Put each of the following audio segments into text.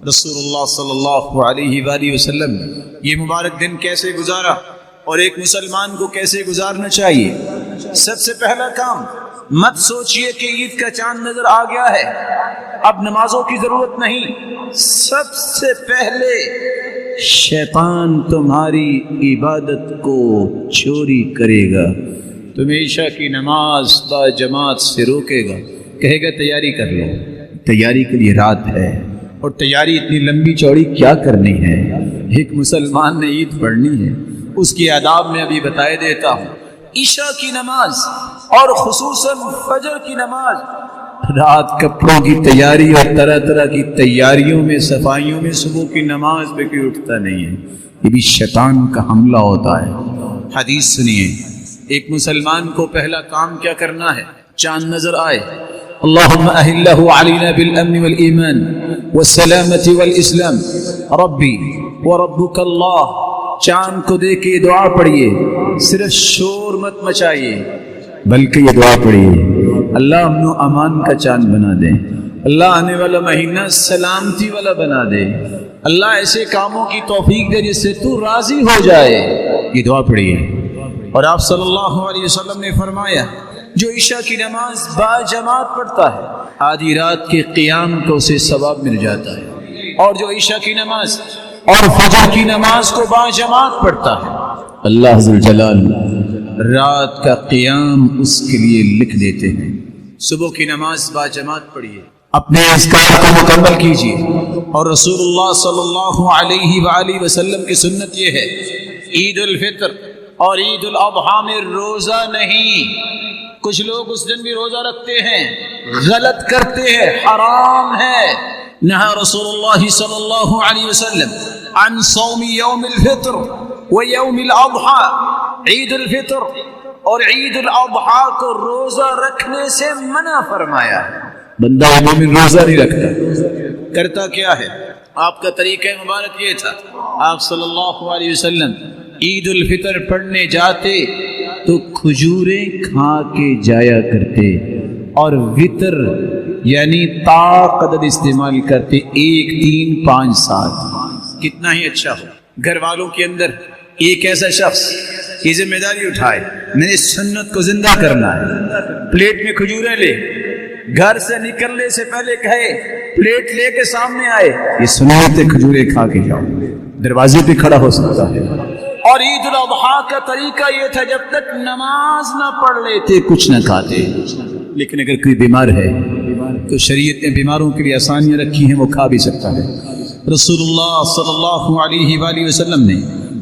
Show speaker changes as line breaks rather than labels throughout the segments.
رسول اللہ صلی اللہ علیہ وآلہ وسلم یہ مبارک دن کیسے گزارا اور ایک مسلمان کو کیسے گزارنا چاہیے؟ سب سے پہلا کام، مت سوچئے کہ عید کا چاند نظر آ گیا ہے اب نمازوں کی ضرورت نہیں۔ سب سے پہلے شیطان تمہاری عبادت کو چوری کرے گا، تمہیں عشاء کی نماز با جماعت سے روکے گا، کہے گا تیاری کر لو، تیاری کے لیے رات ہے، اور تیاری اتنی لمبی چوڑی کیا کرنی ہے؟ ایک مسلمان نے عید پڑھنی ہے، اس کی آداب میں ابھی بتائے دیتا ہوں۔ عشاء کی نماز اور خصوصاً فجر کی نماز، رات کپڑوں کی تیاری اور طرح طرح کی تیاریوں میں، صفائیوں میں صبح کی نماز پہ کوئی اٹھتا نہیں ہے، یہ بھی شیطان کا حملہ ہوتا ہے۔ حدیث سنیے، ایک مسلمان کو پہلا کام کیا کرنا ہے؟ چاند نظر آئے، اللہم اہلہ علینا بالامن والایمان والسلامت والاسلام ربی وربک اللہ۔ چاند کو دیکھ کے یہ دعا پڑھیے، صرف شور مت مچائیے بلکہ یہ دعا پڑھیے، اللہ امن و امان کا چاند بنا دے، اللہ آنے والا مہینہ سلامتی والا بنا دے، اللہ ایسے کاموں کی توفیق دے جس سے تو راضی ہو جائے، یہ دعا پڑھیے۔ اور آپ صلی اللہ علیہ وسلم نے فرمایا، جو عشاء کی نماز با جماعت پڑھتا ہے آدھی رات کے قیام کو اسے ثواب مل جاتا ہے، اور جو عشاء کی نماز اور فجر کی نماز کو با جماعت پڑھتا ہے اللہ ذوالجلال رات کا قیام اس کے لیے لکھ دیتے ہیں۔ صبح کی نماز با جماعت پڑھیے، اپنے اذکار کو مکمل کیجیے، اور رسول اللہ صلی اللہ علیہ وآلہ وسلم کی سنت یہ ہے، عید الفطر اور عید الاضحیٰ میں روزہ نہیں۔ کچھ لوگ اس دن بھی روزہ رکھتے ہیں، غلط کرتے ہیں، حرام ہے۔ نہا رسول اللہ صلی اللہ علیہ وسلم عن صوم یوم الفطر و یوم الاضحیٰ، عید الفطر اور عید الاضحیٰ کو روزہ رکھنے سے منع فرمایا ہے۔ بندہ مومن روزہ نہیں رکھتا، کرتا کیا ہے؟ آپ کا طریقہ مبارک یہ تھا، آپ صلی اللہ علیہ وسلم عید الفطر پڑھنے جاتے تو کھجوریں کھا کے جایا کرتے، اور وطر یعنی تا قدر استعمال کرتے، 1 3 5 7۔ کتنا ہی اچھا ہو گھر والوں کے اندر ایک ایسا شخص یہ ذمہ داری اٹھائے، میں نے سنت کو زندہ کرنا ہے، پلیٹ میں کھجوریں لے، گھر سے نکلنے سے پہلے کہے پلیٹ لے کے سامنے آئے، یہ سنت ہے، کھجوریں کھا کے جاؤ، دروازے پہ کھڑا ہو سکتا ہے۔ اور عید الاضحیٰ کا طریقہ یہ تھا، جب تک نماز نہ پڑھ لیتے کچھ نہ کھاتے، لیکن اگر کوئی بیمار ہے تو شریعت نے بیماروں کے لیے آسانیاں رکھی ہیں، وہ کھا بھی سکتا ہے۔ رسول اللہ صلی اللہ علیہ وآلہ وسلم نے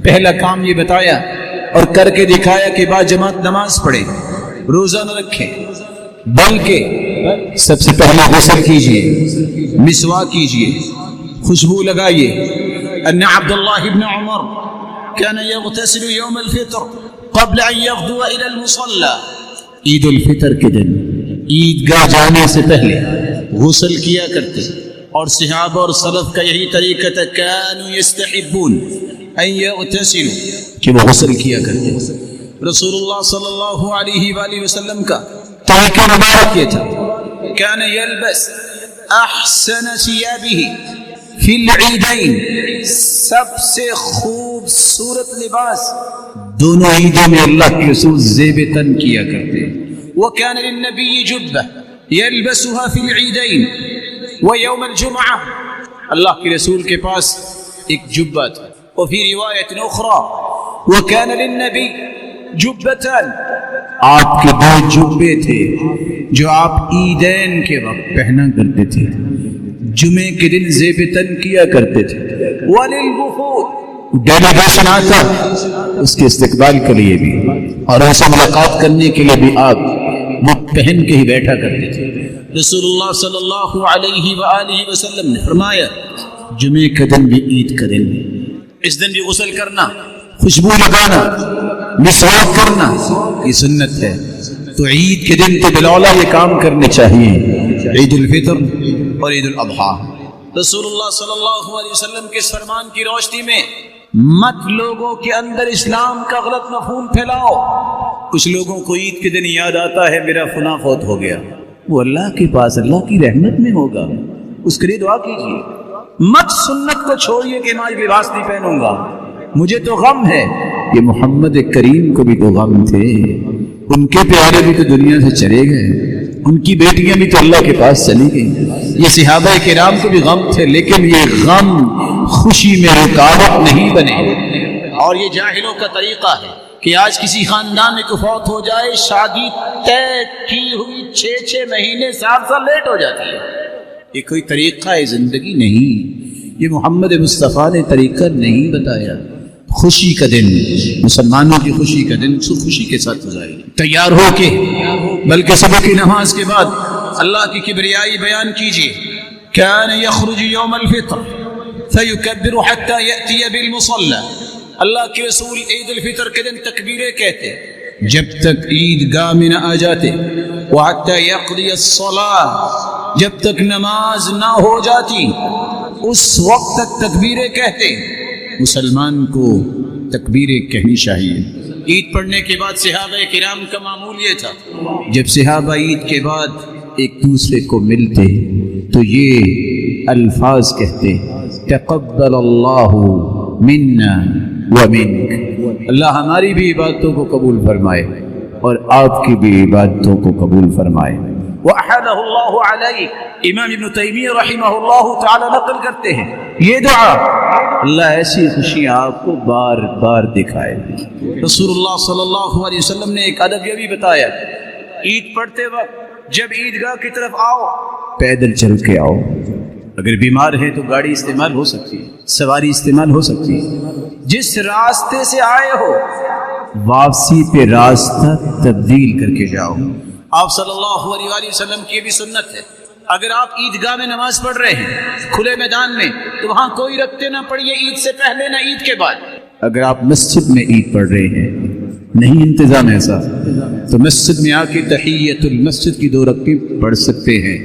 پہلا کام یہ بتایا اور کر کے دکھایا کہ با جماعت نماز پڑھے، روزہ نہ رکھے، بلکہ سب سے پہلے غسل کیجئے، مسواک کیجئے، خوشبو لگائیے۔ ان عبداللہ ابن عمر كان يغتسل يوم الفطر قبل ان يغدو الى المصلى، عید الفطر کے دن عید گاہ جانے سے پہلے غسل کیا کرتے، اور صحابہ اور سلف کا یہی طریقہ تھا، كانوا يستحبون ان يغتسلوا، کہ وہ غسل کیا کرتے۔ رسول اللہ صلی اللہ علیہ وآلہ وسلم کا طریقہ مبارک یہ تھا، كان يلبس احسن ثيابه فی العیدین، سب سے خوبصورت لباس دونوں عیدوں میں اللہ کے رسول زیب تن کیا کرتے۔ وَكَانَ لِلنَّبِيِّ جُبَّةٌ يَلْبَسُهَا فِي الْعِيدَيْنِ وَيَوْمَ الْجُمْعَةِ، اللہ کے رسول کے پاس ایک جبہ تھا۔ وفی روایت اخرى وَكَانَ لِلنَّبِيِّ جُبَّتان، آپ کے 2 جبے تھے جو آپ عیدین کے وقت پہنا کرتے تھے، جمعے کے دن زیب تن کیا کرتے تھے۔ وَلِلْوُفُودِ، ڈیلیگیشن آتا اس کے استقبال کے لیے بھی، اور ایسا ملاقات کرنے کے لیے بھی آپ وہ پہن کے ہی بیٹھا کرتے تھے۔ رسول اللہ صلی اللہ علیہ وآلہ وسلم نے فرمایا، جمعے کا دن بھی عید کا دن، اس دن بھی غسل کرنا، خوشبو لگانا، مسواک کرنا، یہ سنت ہے۔ تو عید کے دن تو بالاولیٰ یہ کام کرنے چاہیے، عید الفطر اور عید الاضحیٰ۔ رسول اللہ صلی اللہ علیہ وسلم کے فرمان کی روشنی میں مت لوگوں کے اندر اسلام کا غلط مفہوم پھیلاؤ۔ کچھ لوگوں کو عید کے دن یاد آتا ہے میرا فلاں فوت ہو گیا، وہ اللہ کے پاس اللہ کی رحمت میں ہوگا، اس کے لیے دعا کیجیے، مت سنت کو چھوڑیے کہ میں آج لباس نہیں پہنوں گا، مجھے تو غم ہے۔ یہ محمد کریم کو بھی تو غم تھے، ان کے پیارے بھی تو دنیا سے چلے گئے، ان کی بیٹیاں بھی تو اللہ کے پاس چلی گئیں۔ یہ صحابہ کرام کو بھی غم تھے، لیکن یہ غم خوشی میں رکاوٹ نہیں بنے۔ اور یہ جاہلوں کا طریقہ ہے کہ آج کسی خاندان میں کوئی فوت ہو جائے، شادی طے کی ہوئی 6 مہینے 7 سال لیٹ ہو جاتی ہے۔ یہ کوئی طریقہ زندگی نہیں، یہ محمد مصطفیٰ نے طریقہ نہیں بتایا۔ خوشی کا دن، مسلمانوں کی خوشی کا دن خوشی کے ساتھ گزارے، تیار ہو کے، بلکہ صبح کی نماز کے بعد اللہ کی کبریائی بیان کیجیے۔ کان یخرج یوم الفطر فیکبر حتی یأتی بالمصلی، اللہ کے رسول عید الفطر کے دن تکبیریں کہتے جب تک عید گاہ میں نہ آ جاتے، وحتی یقضی الصلاۃ، جب تک نماز نہ ہو جاتی اس وقت تک تکبیریں کہتے۔ مسلمان کو تکبیریں کہنی چاہیے۔ عید پڑھنے کے بعد صحابہ کرام کا معمول یہ تھا، جب صحابہ عید کے بعد ایک دوسرے کو ملتے تو یہ الفاظ کہتے، تقبل اللہ منا ومنک، اللہ ہماری بھی عبادتوں کو قبول فرمائے اور آپ کی بھی عبادتوں کو قبول فرمائے۔ وَأَحَلَهُ اللَّهُ عَلَيْكَ، امام ابن تیمیہ رحمہ اللہ تعالی نقل کرتے ہیں یہ دعا، اللہ ایسی خوشیاں آپ کو بار بار دکھائے۔ رسول اللہ صلی اللہ علیہ وسلم نے ایک ادب یہ بھی بتایا، عید پڑھتے وقت جب عیدگاہ کی طرف آؤ پیدل چل کے آؤ، اگر بیمار ہے تو گاڑی استعمال ہو سکتی ہے، سواری استعمال ہو سکتی ہے، جس راستے سے آئے ہو واپسی پہ راستہ تبدیل کر کے جاؤ۔ آپ صلی اللہ علیہ وسلم کی بھی سنت ہے، اگر آپ عیدگاہ میں نماز پڑھ رہے ہیں کھلے میدان میں تو وہاں کوئی رکھتے نہ پڑھیے عید سے پہلے نہ عید کے بعد۔ اگر آپ مسجد میں عید پڑھ رہے ہیں، نہیں انتظام ایسا، تو مسجد میں آ کے تحیت المسجد کی 2 رکعتیں پڑھ سکتے ہیں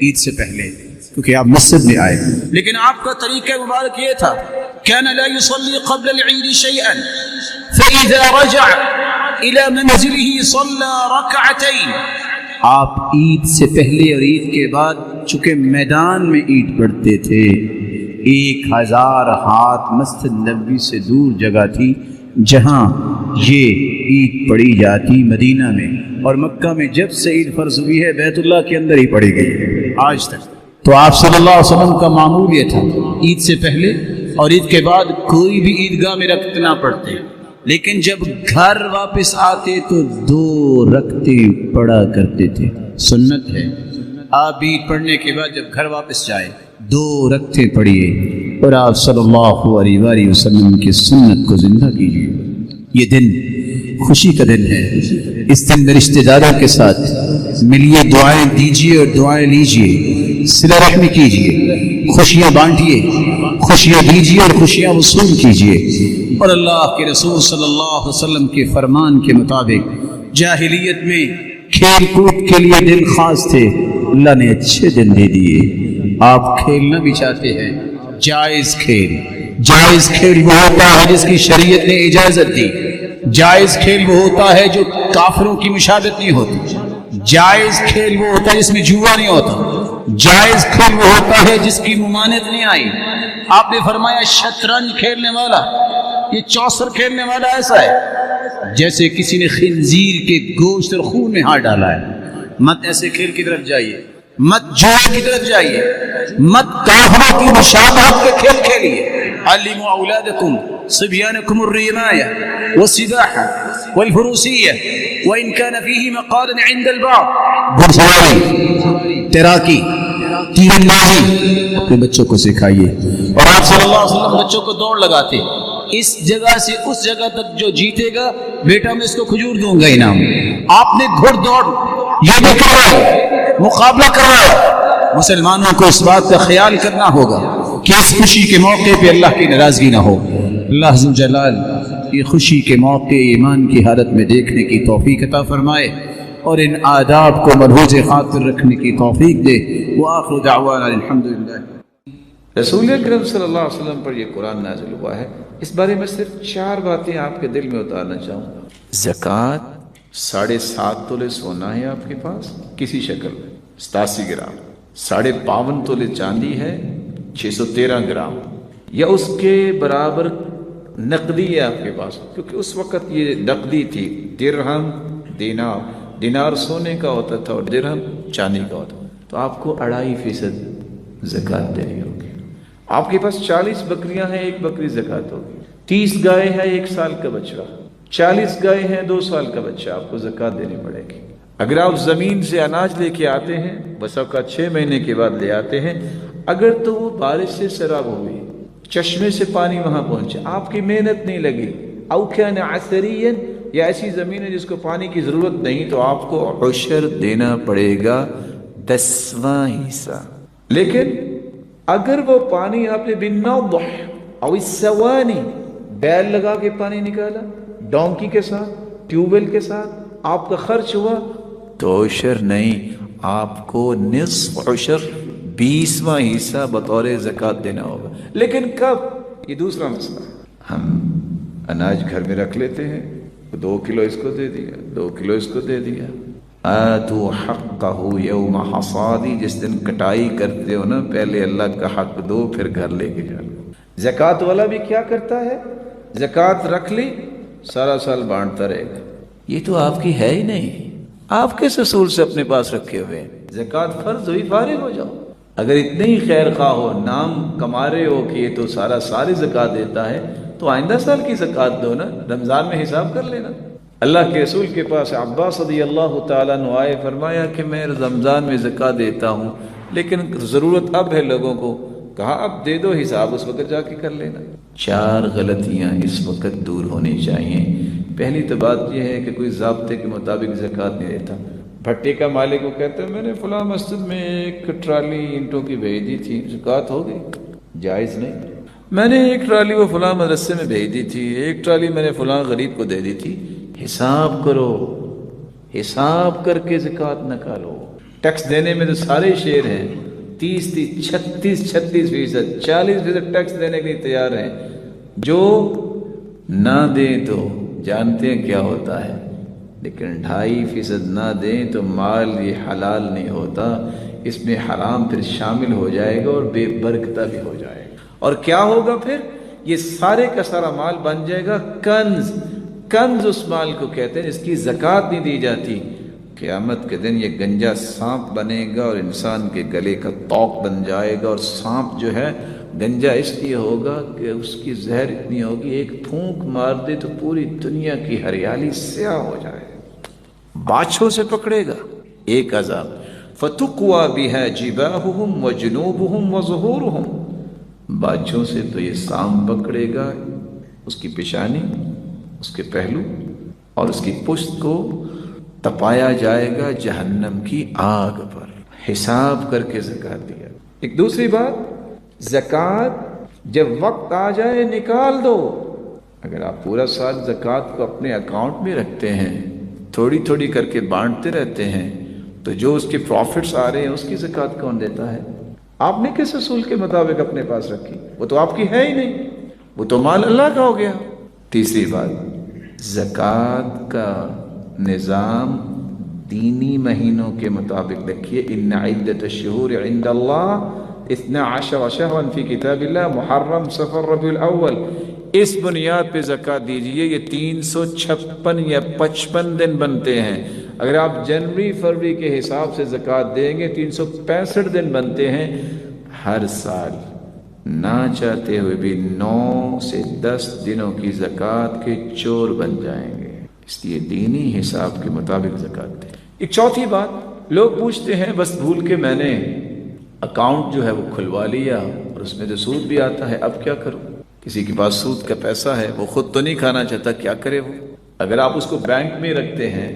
عید سے پہلے، کیونکہ آپ مسجد میں آئے۔ لیکن آپ کا طریقہ مبارک یہ تھا، كان لا يصلي قبل العيد شيئا فإذا رجع إلى منزله صلى ركعتين، آپ عید سے پہلے اور عید کے بعد چونکہ میدان میں عید پڑھتے تھے، 1000 ہاتھ مسجد نبوی سے دور جگہ تھی جہاں یہ عید پڑھی جاتی مدینہ میں، اور مکہ میں جب سے عید فرض ہوئی ہے بیت اللہ کے اندر ہی پڑھی گئی آج تک۔ تو آپ صلی اللہ علیہ وسلم کا معمول یہ تھا، عید سے پہلے اور عید کے بعد کوئی بھی عیدگاہ میں رکعت نہ پڑھتے، لیکن جب گھر واپس آتے تو 2 رکعتیں پڑھا کرتے تھے۔ سنت ہے، آپ عید پڑھنے کے بعد جب گھر واپس جائیں 2 رکعتیں پڑھیے اور آپ صلی اللہ علیہ وسلم کی سنت کو زندہ کیجیے۔ یہ دن خوشی کا دن ہے، اس دن میں رشتہ داروں کے ساتھ ملیے، دعائیں دیجیے اور دعائیں لیجیے، صلہ رحمی کیجیے، خوشیاں بانٹیے، خوشیاں دیجیے اور خوشیاں وصول کیجیے۔ اور اللہ کے رسول صلی اللہ علیہ وسلم کے فرمان کے مطابق جاہلیت میں کھیل کود کے لیے دن خاص تھے، اللہ نے اچھے دن دے دیے۔ آپ کھیلنا بھی چاہتے ہیں، جائز کھیل، جائز کھیل وہ ہوتا ہے جس کی شریعت نے اجازت دی، جائز کھیل وہ ہوتا ہے جو کافروں کی مشابہت نہیں ہوتی، جائز کھیل وہ ہوتا ہے جس میں جوا نہیں ہوتا، جائز کھیل وہ ہوتا ہے جس کی ممانعت نہیں آئی۔ آپ نے فرمایا شطرنج کھیلنے والا، یہ چوسر کھیلنے والا ایسا ہے جیسے کسی نے خنزیر کے گوشت اور خون میں ہاتھ ڈالا ہے۔ مت ایسے کھیل کی طرف جائیے، مت جوا کی طرف جائیے، مت کافروں کی مشابہت کے کھیل کھیلیے۔ علموا اولادکم صبیانکم الرماية والسباحة والفروسية وإن كان فيه مقال عند البعض، گھڑ سواری، تیراکی، تیر اندازی اپنے بچوں کو سکھائیے۔ اور آپ صلی اللہ علیہ وسلم بچوں کو دوڑ لگاتے، اس جگہ سے اس جگہ تک جو جیتے گا بیٹا میں اس کو کھجور دوں گا انعام۔ آپ نے گھڑ دوڑ یہ بھی کروایا، مقابلہ کروایا۔ مسلمانوں کو اس بات کا خیال کرنا ہوگا کہ اس خوشی کے موقع پہ اللہ کی ناراضگی نہ ہو۔ اللہ عز و جلال یہ خوشی کے موقع ایمان کی حالت میں دیکھنے کی توفیق عطا فرمائے اور ان آداب کو ملحوظ خاطر رکھنے کی توفیق دے۔ وآخر دعوانا الحمدللہ۔
رسول اکرم صلی اللہ علیہ وسلم پر یہ قرآن نازل ہوا ہے، اس بارے میں صرف 4 باتیں آپ کے دل میں اتارنا چاہوں گا۔ زکوٰۃ 7.5 تولے سونا ہے آپ کے پاس کسی شکل میں، 87 گرام، 52.5 تولے چاندی ہے 613 گرام یا اس کے برابر نقدی ہے آپ کے پاس، کیونکہ اس وقت یہ نقدی تھی، درہم دینار سونے کا ہوتا تھا اور درہم چاندی کا ہوتا تھا، تو آپ کو 2.5% زکوٰۃ دینی ہوگی۔ آپ کے پاس 40 بکریاں ہیں، 1 بکری زکوٰۃ ہوگی۔ 30 گائے ہیں، 1 سال کا بچہ، 40 گائے ہیں، 2 سال کا بچہ، آپ کو زکوٰۃ دینی پڑے گی۔ اگر آپ زمین سے اناج لے کے آتے ہیں، بس آپ کا 6 مہینے کے بعد لے آتے ہیں، اگر تو وہ بارش سے سیراب ہو گئی، چشمے سے پانی وہاں پہنچے، آپ کی محنت نہیں لگی، او کان عثریا، یا ایسی زمین ہے جس کو پانی کی ضرورت نہیں، تو آپ کو عشر دینا پڑے گا، 10واں حصہ۔ لیکن اگر وہ پانی آپ نے بالنضح او السوانی، بیل لگا کے پانی نکالا، ڈونکی کے ساتھ، ٹیوب ویل کے ساتھ، آپ کا خرچ ہوا، تو عشر نہیں، آپ کو نصف عشر 20واں حصہ بطور زکوٰۃ دینا ہوگا۔ لیکن کب؟ یہ دوسرا مسئلہ۔ ہم اناج گھر میں رکھ لیتے ہیں، 2 کلو اس کو دے دیا، 2 کلو اس کو دے دیا، آتوا حقہ یوم حصادی، جس دن کٹائی کرتے ہو نا، پہلے اللہ کا حق دو، پھر گھر لے کے جاؤ۔ زکوٰۃ والا بھی کیا کرتا ہے؟ زکوٰۃ رکھ لی، سارا سال بانٹتا رہے گا، یہ تو آپ کی ہے ہی نہیں، آپ کس اصول سے اپنے پاس رکھے ہوئے ہیں؟ زکوٰۃ فرض ہوئی، فارغ ہو جاؤ۔ اگر اتنے ہی خیر خواہ ہو، نام کما رہے ہو کہ یہ تو ساری زکوٰۃ دیتا ہے، تو آئندہ سال کی زکوٰۃ دو نا، رمضان میں حساب کر لینا۔ اللہ کے رسول کے پاس عباس رضی اللہ تعالیٰ عنہ آئے، فرمایا کہ میں رمضان میں زکوٰۃ دیتا ہوں، لیکن ضرورت اب ہے لوگوں کو، کہا اب دے دو، حساب اس وقت جا کے کر لینا۔ 4 غلطیاں اس وقت دور ہونی چاہیے۔ پہلی تو بات یہ ہے کہ کوئی ضابطے کے مطابق زکوٰۃ نہیں دیتا۔ بھٹے کا مالک وہ کہتا ہے میں نے فلاں مسجد میں 1 ٹرالی اینٹوں کی بھیج دی تھی، زکوٰۃ ہو گئی؟ جائز نہیں۔ میں نے 1 ٹرالی وہ فلاں مدرسے میں بھیج دی تھی، 1 ٹرالی میں نے فلاں غریب کو دے دی تھی، حساب کرو، حساب کر کے زکوٰۃ نکالو۔ ٹیکس دینے میں تو سارے شیر ہیں، 36% 40% ٹیکس دینے کے لیے تیار ہیں، جو نہ دیں تو جانتے ہیں کیا ہوتا ہے، لیکن 2.5% نہ دیں تو مال یہ حلال نہیں ہوتا، اس میں حرام پھر شامل ہو جائے گا اور بے برکتہ بھی ہو جائے گا۔ اور کیا ہوگا پھر؟ یہ سارے کا سارا مال بن جائے گا کنز۔ کنز اس مال کو کہتے ہیں جس کی زکوٰۃ نہیں دی جاتی۔ قیامت کے دن یہ گنجا سانپ بنے گا اور انسان کے گلے کا توق بن جائے گا، اور سانپ جو ہے گنجا اس لیے ہوگا کہ اس کی زہر اتنی ہوگی، ایک پھونک مار دے تو پوری دنیا کی ہریالی سیاہ ہو جائے۔ باچھوں سے پکڑے گا، ایک عذاب، فَتُقْوَى بِهَا جِبَاهُهُمْ وَجُنُوبُهُمْ وَظُهُورُهُمْ، باچھوں سے تو یہ سانپ پکڑے گا، اس کی پیشانی، اس کے پہلو اور اس کی پشت کو تپایا جائے گا جہنم کی آگ پر، حساب کر کے زکوٰۃ دیا۔ ایک دوسری بات، زکوٰۃ جب وقت آ جائے نکال دو۔ اگر آپ پورا سال زکوٰۃ کو اپنے اکاؤنٹ میں رکھتے ہیں، تھوڑی تھوڑی کر کے بانٹتے رہتے ہیں، تو جو اس کے پروفٹس آ رہے ہیں اس کی زکوٰۃ کون دیتا ہے؟ آپ نے کس اصول کے مطابق اپنے پاس رکھی؟ وہ تو آپ کی ہے ہی نہیں، وہ تو مال اللہ کا ہو گیا۔ تیسری بات، زکوٰۃ کا نظام دینی مہینوں کے مطابق رکھیے۔ ان عدت الشہور عند اللہ 12 شہرا فی کتاب اللہ محرم صفر ربیع الاول، اس بنیاد پہ زکوٰۃ دیجئے۔ یہ 356 یا 55 دن بنتے ہیں۔ اگر آپ جنوری فروری کے حساب سے زکوٰۃ دیں گے 365 دن بنتے ہیں۔ ہر سال نہ چاہتے ہوئے بھی 9 سے 10 دنوں کی زکوٰۃ کے چور بن جائیں گے، اس لیے دینی حساب کے مطابق زکوٰۃ دیں۔ ایک چوتھی بات، لوگ پوچھتے ہیں بس بھول کے میں نے اکاؤنٹ جو ہے وہ کھلوا لیا اور اس میں تو سود بھی آتا ہے، اب کیا کروں؟ کسی کے پاس سود کا پیسہ ہے، وہ خود تو نہیں کھانا چاہتا، کیا کرے وہ؟ اگر آپ اس کو بینک میں رکھتے ہیں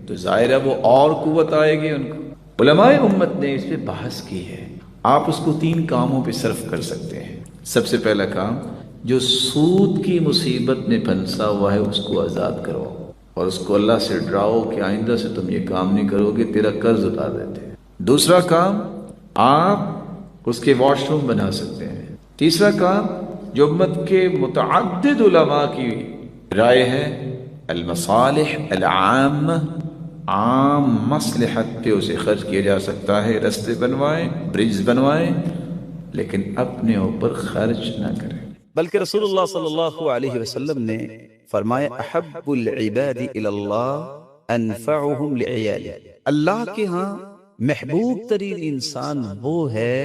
تو ظاہر ہے وہ اور قوت آئے گی ان کو۔ علماء امت نے اس پہ بحث کی ہے۔ آپ اس کو 3 کاموں پہ صرف کر سکتے ہیں۔ سب سے پہلا کام، جو سود کی مصیبت میں پھنسا ہوا ہے اس کو آزاد کرو اور اس کو اللہ سے ڈراؤ کہ آئندہ سے تم یہ کام نہیں کرو گے، تیرا قرض اتار دیتے ہیں۔ دوسرا کام، آپ اس کے واش روم بنا سکتے ہیں۔ تیسرا کام، جو امت کے متعدد علماء کی رائے ہے، المصالح العام، عام مصلحت پہ اسے خرچ کیا جا سکتا ہے۔ رستے بنوائیں، برج بنوائیں، لیکن اپنے اوپر خرچ نہ کریں۔
بلکہ رسول اللہ صلی اللہ علیہ وسلم نے فرمایا احب العباد الی اللہ انفعهم لعیاله، اللہ کے ہاں محبوب ترین انسان وہ ہے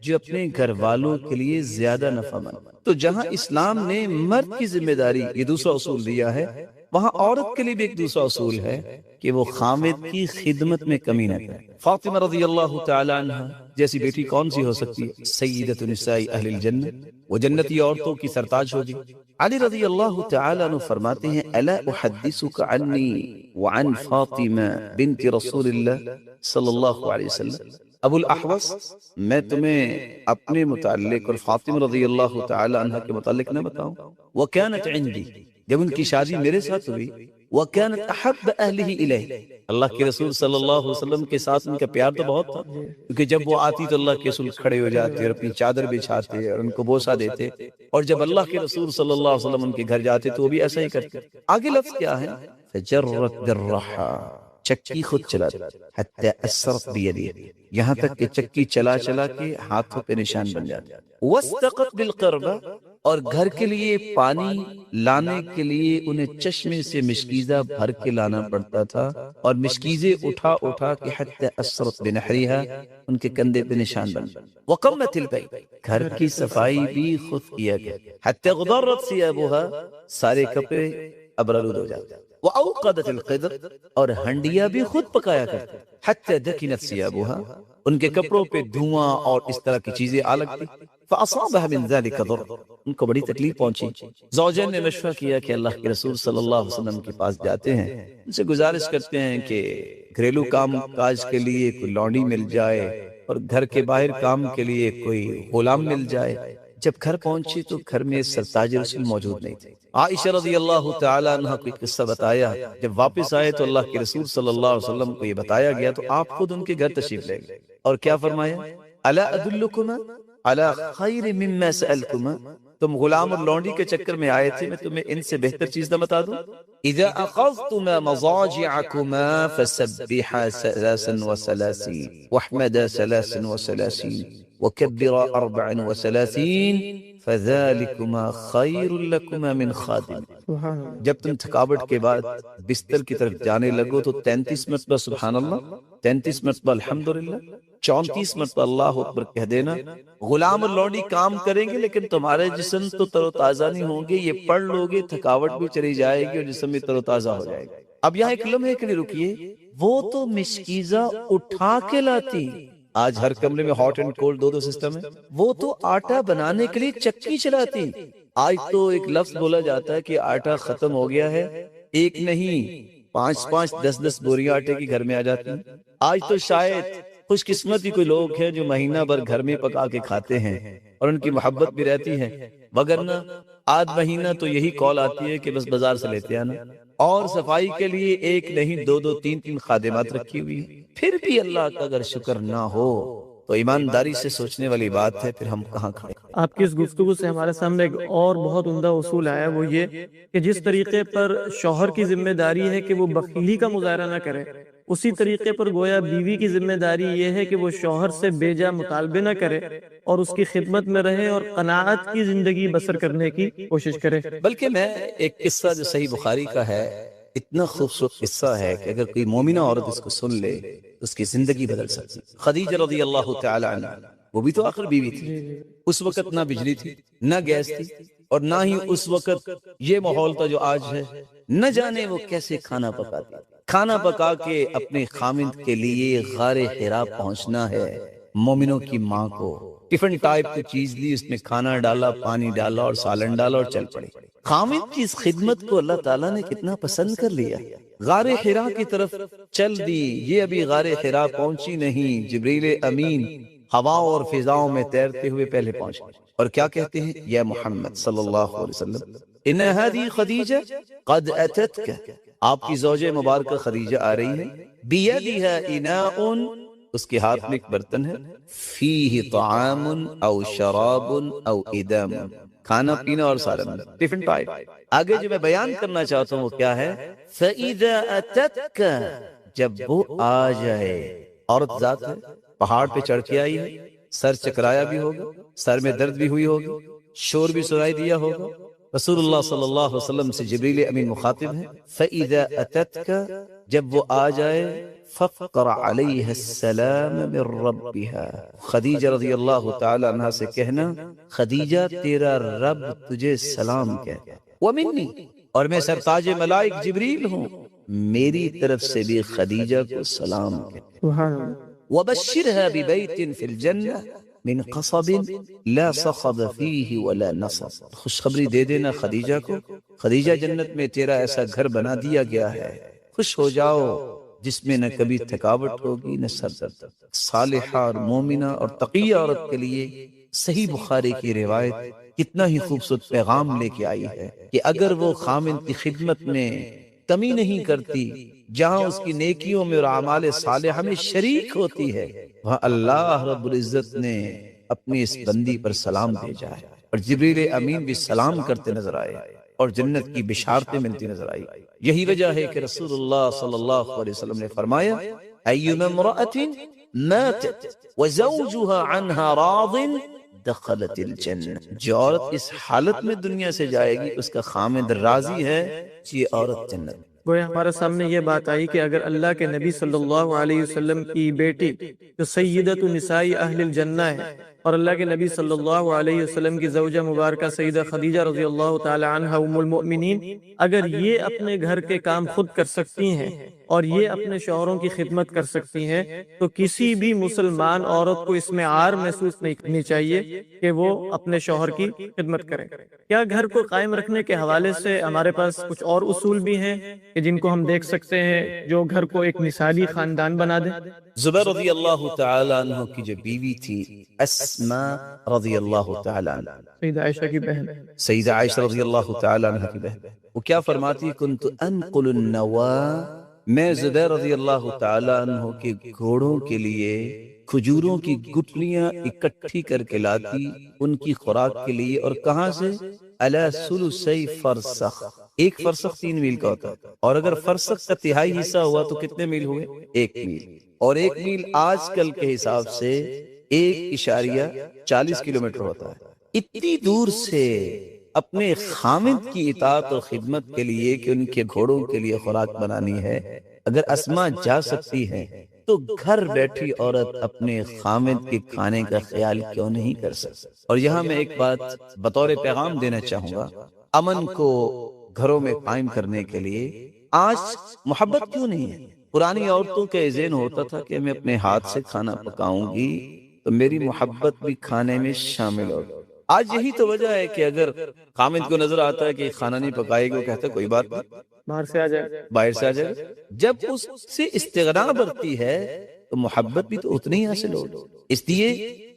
جو اپنے گھر والوں کے لیے زیادہ نفع مند۔ تو جہاں اسلام نے مرد کی ذمہ داری یہ دوسرا اصول دیا ہے، وہاں عورت کے لیے بھی ایک دوسرا اصول ہے کہ وہ خامد کی خدمت میں کمی نہ کرے۔ فاطمہ رضی اللہ تعالی عنہ جیسی بیٹی کون سی ہو سکتی ہے؟ سیدۃ نساء اہل الجنہ، وہ جنتی عورتوں کی سرتاج ہوگی۔ علی رضی اللہ تعالی عنہ فرماتے ہیں الا احدثک عنی وعن فاطمہ بنت رسول اللہ صلی اللہ علیہ وسلم، ابو الاحوص میں تمہیں اپنے متعلق اور فاطمہ رضی اللہ تعالی عنہ کے متعلق نہ بتاؤں؟ وکانت عندی، جب ان کی شادی میرے ساتھ ہوئی، وَكَانَتْ أَحَبَّ أَهْلِهِ إِلَيْهِ، اللہ کے رسول صلی اللہ علیہ وسلم کے ساتھ ان کا پیار تو بہت تھا، کیونکہ جب وہ آتی تو اللہ کے رسول کھڑے ہو جاتے اور اپنی چادر بچھاتے اور ان کو بوسہ دیتے، اور جب اللہ کے رسول صلی اللہ علیہ وسلم ان کے گھر جاتے تو وہ بھی ایسا ہی کرتے۔ آگے لفظ کیا ہے؟ فَجَرَّتْ بِالرَّحَا، چکی خود چلاتی، حتی اثرت بیدی، یہاں تک کہ چکی چلا چلا کے ہاتھوں پہ نشان بن جاتے۔ وَاسْتَقَتْ بِالْقَرْبَةِ، اور گھر کے لیے پانی لانے کے لیے انہیں چشمے سے مشکیزہ بھر کے لانا پڑتا تھا، اور مشکیزیں اٹھا اٹھا کے حتی اثرت بنحریہا، ان کے کندھے پہ نشان بن۔ وَقَمَّتِ الْبَيْتِ، گھر کی صفائی بھی خود کیا گیا، حتی غبرت ثیابہا، سارے کپڑے ابرالود ہو جاتے۔ وَأَوْقَدَتِ الْقِدْرَ، اور ہنڈیاں بھی خود پکایا کرتے، حتی دَكِنَتْ ثِيَابُهَا، ان کے کپڑوں پہ دھواں اور اس طرح کی چیزیں آ لگتی۔ فَأَصَابَهَا مِنْ ذَلِكَ ضُرٌّ، ان کو بڑی تکلیف پہنچی۔ زوجین نے مشورہ کیا کہ اللہ کے رسول صلی اللہ علیہ وسلم کے پاس جاتے ہیں، ان سے گزارش کرتے ہیں کہ گھریلو کام کاج کے لیے کوئی لونڈی مل جائے اور گھر کے باہر کام کے لیے کوئی غلام مل جائے۔ جب گھر پہنچی تو گھر میں سرتاج رسول موجود نہیں تھے۔ عائشہ رضی اللہ تعالی عنہ کو ایک قصہ بتایا، جب واپس آئے تو اللہ کے رسول صلی اللہ علیہ وسلم کو یہ بتایا گیا تو آپ خود ان کے گھر تشریف لے گئے، اور کیا فرمایا؟ الا ادلکما علی خیر مما سألتما، تم غلام اور لونڈی کے چکر میں آئے تھے، میں تمہیں ان سے بہتر چیز نہ بتا دوں؟ اذا اخذتما مضاجعكما فسبحا 33 واحمدا 33 وكبرا 34 فذلكما خير لكما من خادم۔ جب تم تھکاوٹ کے بعد بستر کی طرف جانے لگو تو 33 مرتبہ سبحان اللہ، 33 مرتبہ الحمدللہ، 34 مرتبہ اللہ اکبر کہہ دینا۔ غلام اور لونڈی کام کریں گے لیکن تمہارے جسم تو تر و تازہ نہیں ہوں گے، یہ پڑھ لو گے تھکاوٹ بھی چلی جائے گی اور جسم بھی تر و تازہ ہو جائے گا۔ اب یہاں ایک لمحے کے لیے رکیے، وہ تو مشکیزہ اٹھا کے لاتی، آج ہر کمرے میں ہاٹ اینڈ کولڈ دو سسٹم ہے، وہ تو آٹا بنانے کے لیے چکی چلاتی۔ آج تو ایک لفظ بولا جاتا ہے کہ آٹا ختم ہو گیا ہے، ایک نہیں 5 10 بوریاں آٹے کی گھر میں آ جاتی ہیں۔ آج تو شاید خوش قسمت ہی کوئی لوگ ہیں جو مہینہ بھر گھر میں پکا کے کھاتے ہیں اور ان کی محبت بھی رہتی ہے، وگرنہ آدھ مہینہ تو یہی کال آتی ہے کہ بس بازار سے لیتے آنا، اور صفائی کے لیے ایک نہیں 2 3 خادمات رکھی ہوئی ہیں۔ پھر بھی اللہ کا اگر شکر نہ ہو تو ایمانداری سے سوچنے والی بات ہے، پھر ہم کہاں کھڑے۔
آپ کی اس گفتگو سے ہمارے سامنے ایک اور بہت عمدہ اصول آیا، وہ یہ کہ جس طریقے پر شوہر کی ذمہ داری ہے کہ وہ بخیلی کا مظاہرہ نہ کرے، اسی طریقے پر گویا بیوی کی ذمہ داری یہ ہے کہ وہ شوہر سے بے جا مطالبے نہ کرے اور اس کی خدمت میں رہے اور قناعت کی زندگی بسر کرنے کی کوشش کرے۔
بلکہ میں ایک قصہ جو صحیح بخاری کا ہے، اتنا خوبصورت قصہ ہے کہ اگر کوئی مومنہ عورت اس کو سن لے تو اس کی زندگی بدل سکتی۔ خدیجہ رضی اللہ تعالی عنہ، وہ بھی تو آخر بیوی تھی، اس وقت نہ بجلی تھی نہ گیس تھی، اور نہ ہی اس وقت یہ ماحول تھا جو آج ہے۔ نہ جانے وہ کیسے کھانا پکاتی، کھانا پکا کے اپنے خامند کے لیے غار حرا پہنچنا ہے۔ مومنوں کی ماں کو ٹفن ٹائپ کی چیز لی، اس میں کھانا ڈالا، پانی ڈالا اور سالن ڈالا اور چل پڑے۔ خامد کی اس خدمت کو اللہ تعالیٰ نے کتنا پسند کر لیا، غار حرا کی طرف چل دی۔ یہ ابھی غار حرا پہنچی نہیں، جبریل امین ہواؤں اور فضاؤں میں تیرتے ہوئے پہلے پہنچ گئے، اور کیا کہتے ہیں؟ یا محمد صلی اللہ علیہ وسلم ان هذه خدیجہ قد اتتک، آپ کی زوجہ مبارکہ خدیجہ آ رہی ہے، بیدها اناء، اس کے ہاتھ میں ایک برتن ہے، فیہ طعام او شراب او ادام، کھانا پینا اور سالن، ٹفن ٹائپ۔ آگے جو میں بیان کرنا چاہتا ہوں وہ کیا ہے؟ فَإِذَا أَتَتْكَ، جب وہ آ جائے، عورت ذات ہے، پہاڑ پہ چڑھ کے آئی ہے، سر چکرایا بھی ہوگا، سر میں درد بھی ہوئی ہوگی، شور بھی سنائی دیا ہوگا۔ رسول اللہ صلی اللہ علیہ وسلم سے جبریل امین مخاطب ہے، فَإِذَا أَتَتْكَ، جب وہ آ جائے، فَفْقَرَ عَلَيْهَا السَّلَامَ مِن رَبِّهَا، خدیجہ رضی اللہ تعالی عنہ سے کہنا خدیجہ تیرا رب تجھے سلام کہتا ہے، وَمِنِّي، اور میں سرتاج ملائک جبریل ہوں، میری طرف سے بھی خدیجہ کو سلام کہتا ہے۔
سبحان اللہ۔
وَبَشِّرْهَا بِبَيْتٍ فِي الْجَنَّةِ من قصب لا صخب فيه ولا نصب، خوشخبری دے دینا خدیجہ کو، خدیجہ جنت میں تیرا ایسا گھر بنا دیا گیا ہے، خوش ہو جاؤ، جس میں نہ کبھی تھکاوٹ ہوگی نہ سر درد۔ صالحہ اور مومنہ اور تقیہ عورت کے لیے صحیح بخاری کی روایت کتنا ہی خوبصورت پیغام لے کے آئی ہے کہ اگر وہ خامن کی خدمت میں کمی نہیں کرتی، جہاں اس کی نیکیوں میں اور اعمال صالحہ میں شریک ہوتی ہے، وہاں اللہ رب العزت نے اپنی اس بندی پر سلام بھیجا ہے، اور جبریل امین بھی سلام کرتے نظر آئے اور جنت کی بشارتیں ملتی نظر آئی۔ یہی وجہ ہے کہ رسول اللہ صلی اللہ علیہ وسلم نے فرمایا، ایما امرأة ماتت وزوجها عنها راض دخلت الجنہ، جو عورت اس حالت میں دنیا سے جائے گی اس کا خامد راضی ہے، یہ عورت جنت۔
گویا ہمارے سامنے یہ بات آئی کہ اگر اللہ کے نبی صلی اللہ علیہ وسلم کی بیٹی جو سیدۃ النساء اہل الجنہ ہے، اور اللہ کے نبی صلی اللہ علیہ وسلم کی زوجہ مبارکہ سیدہ خدیجہ رضی اللہ تعالی عنہا ام المؤمنین، اگر یہ اپنے گھر کے کام خود کر سکتی ہیں اور یہ اپنے شوہروں کی خدمت کر سکتی ہیں، تو کسی بھی مسلمان عورت کو اس میں عار محسوس نہیں کرنی چاہیے کہ وہ اپنے شوہر کی خدمت کرے۔ کیا گھر کو قائم رکھنے کے حوالے سے ہمارے پاس کچھ اور اصول بھی ہیں کہ جن کو ہم دیکھ سکتے ہیں جو گھر کو ایک مثالی خاندان بنا دیں؟
زبیر رضی اللہ تعالی عنہ کی جو بیوی تھی اسماء رضی اللہ تعالی عنہ،
سیدہ عائشہ کی بہن،
سیدہ عائشہ رضی اللہ تعالی عنہ کی بہن، وہ کیا فرماتی، کنت انقل النوا، میں زبیر رضی اللہ تعالی عنہ کے گھوڑوں کے لیے کھجوروں کی گٹلیاں اکٹھی کر کے لاتی ان کی خوراک کے لیے، اور کہاں سے، علی ثلثی فرسخ، ایک فرسخ 3 میل کا ہوتا ہے، اور اگر فرسخ کا تہائی حصہ ہوا تو کتنے میل ہوئے، 1 میل، اور 1 میل آج کل کے حساب سے 1.40 کلومیٹر ہوتا ہے۔ اتنی دور سے اپنے خامد کی اطاعت اور خدمت کے لیے کہ ان کے گھوڑوں کے لیے خوراک بنانی ہے، اگر اسماء جا سکتی ہے تو گھر بیٹھی عورت اپنے خامد کے کھانے کا خیال کیوں نہیں کر سکتی؟ اور یہاں میں ایک بات بطور پیغام دینا چاہوں گا، امن کو گھروں میں قائم کرنے کے لیے آج محبت کیوں نہیں ہے؟ پرانی عورتوں کا یہ ذہن ہوتا تھا کہ میں اپنے ہاتھ سے کھانا پکاؤں گی تو میری محبت بھی کھانے میں شامل ہوگی۔ آج یہی تو وجہ ہے کہ اگر خامد کو نظر آتا ہے کہ کھانا نہیں پکائے گی، وہ کہتا ہے کوئی بات نہیں،
باہر سے آ جائے،
باہر سے آ جائے۔ جب اس سے استغنا بڑھتی ہے تو محبت بھی تو اتنی ہی حاصل ہوگی۔ اس لیے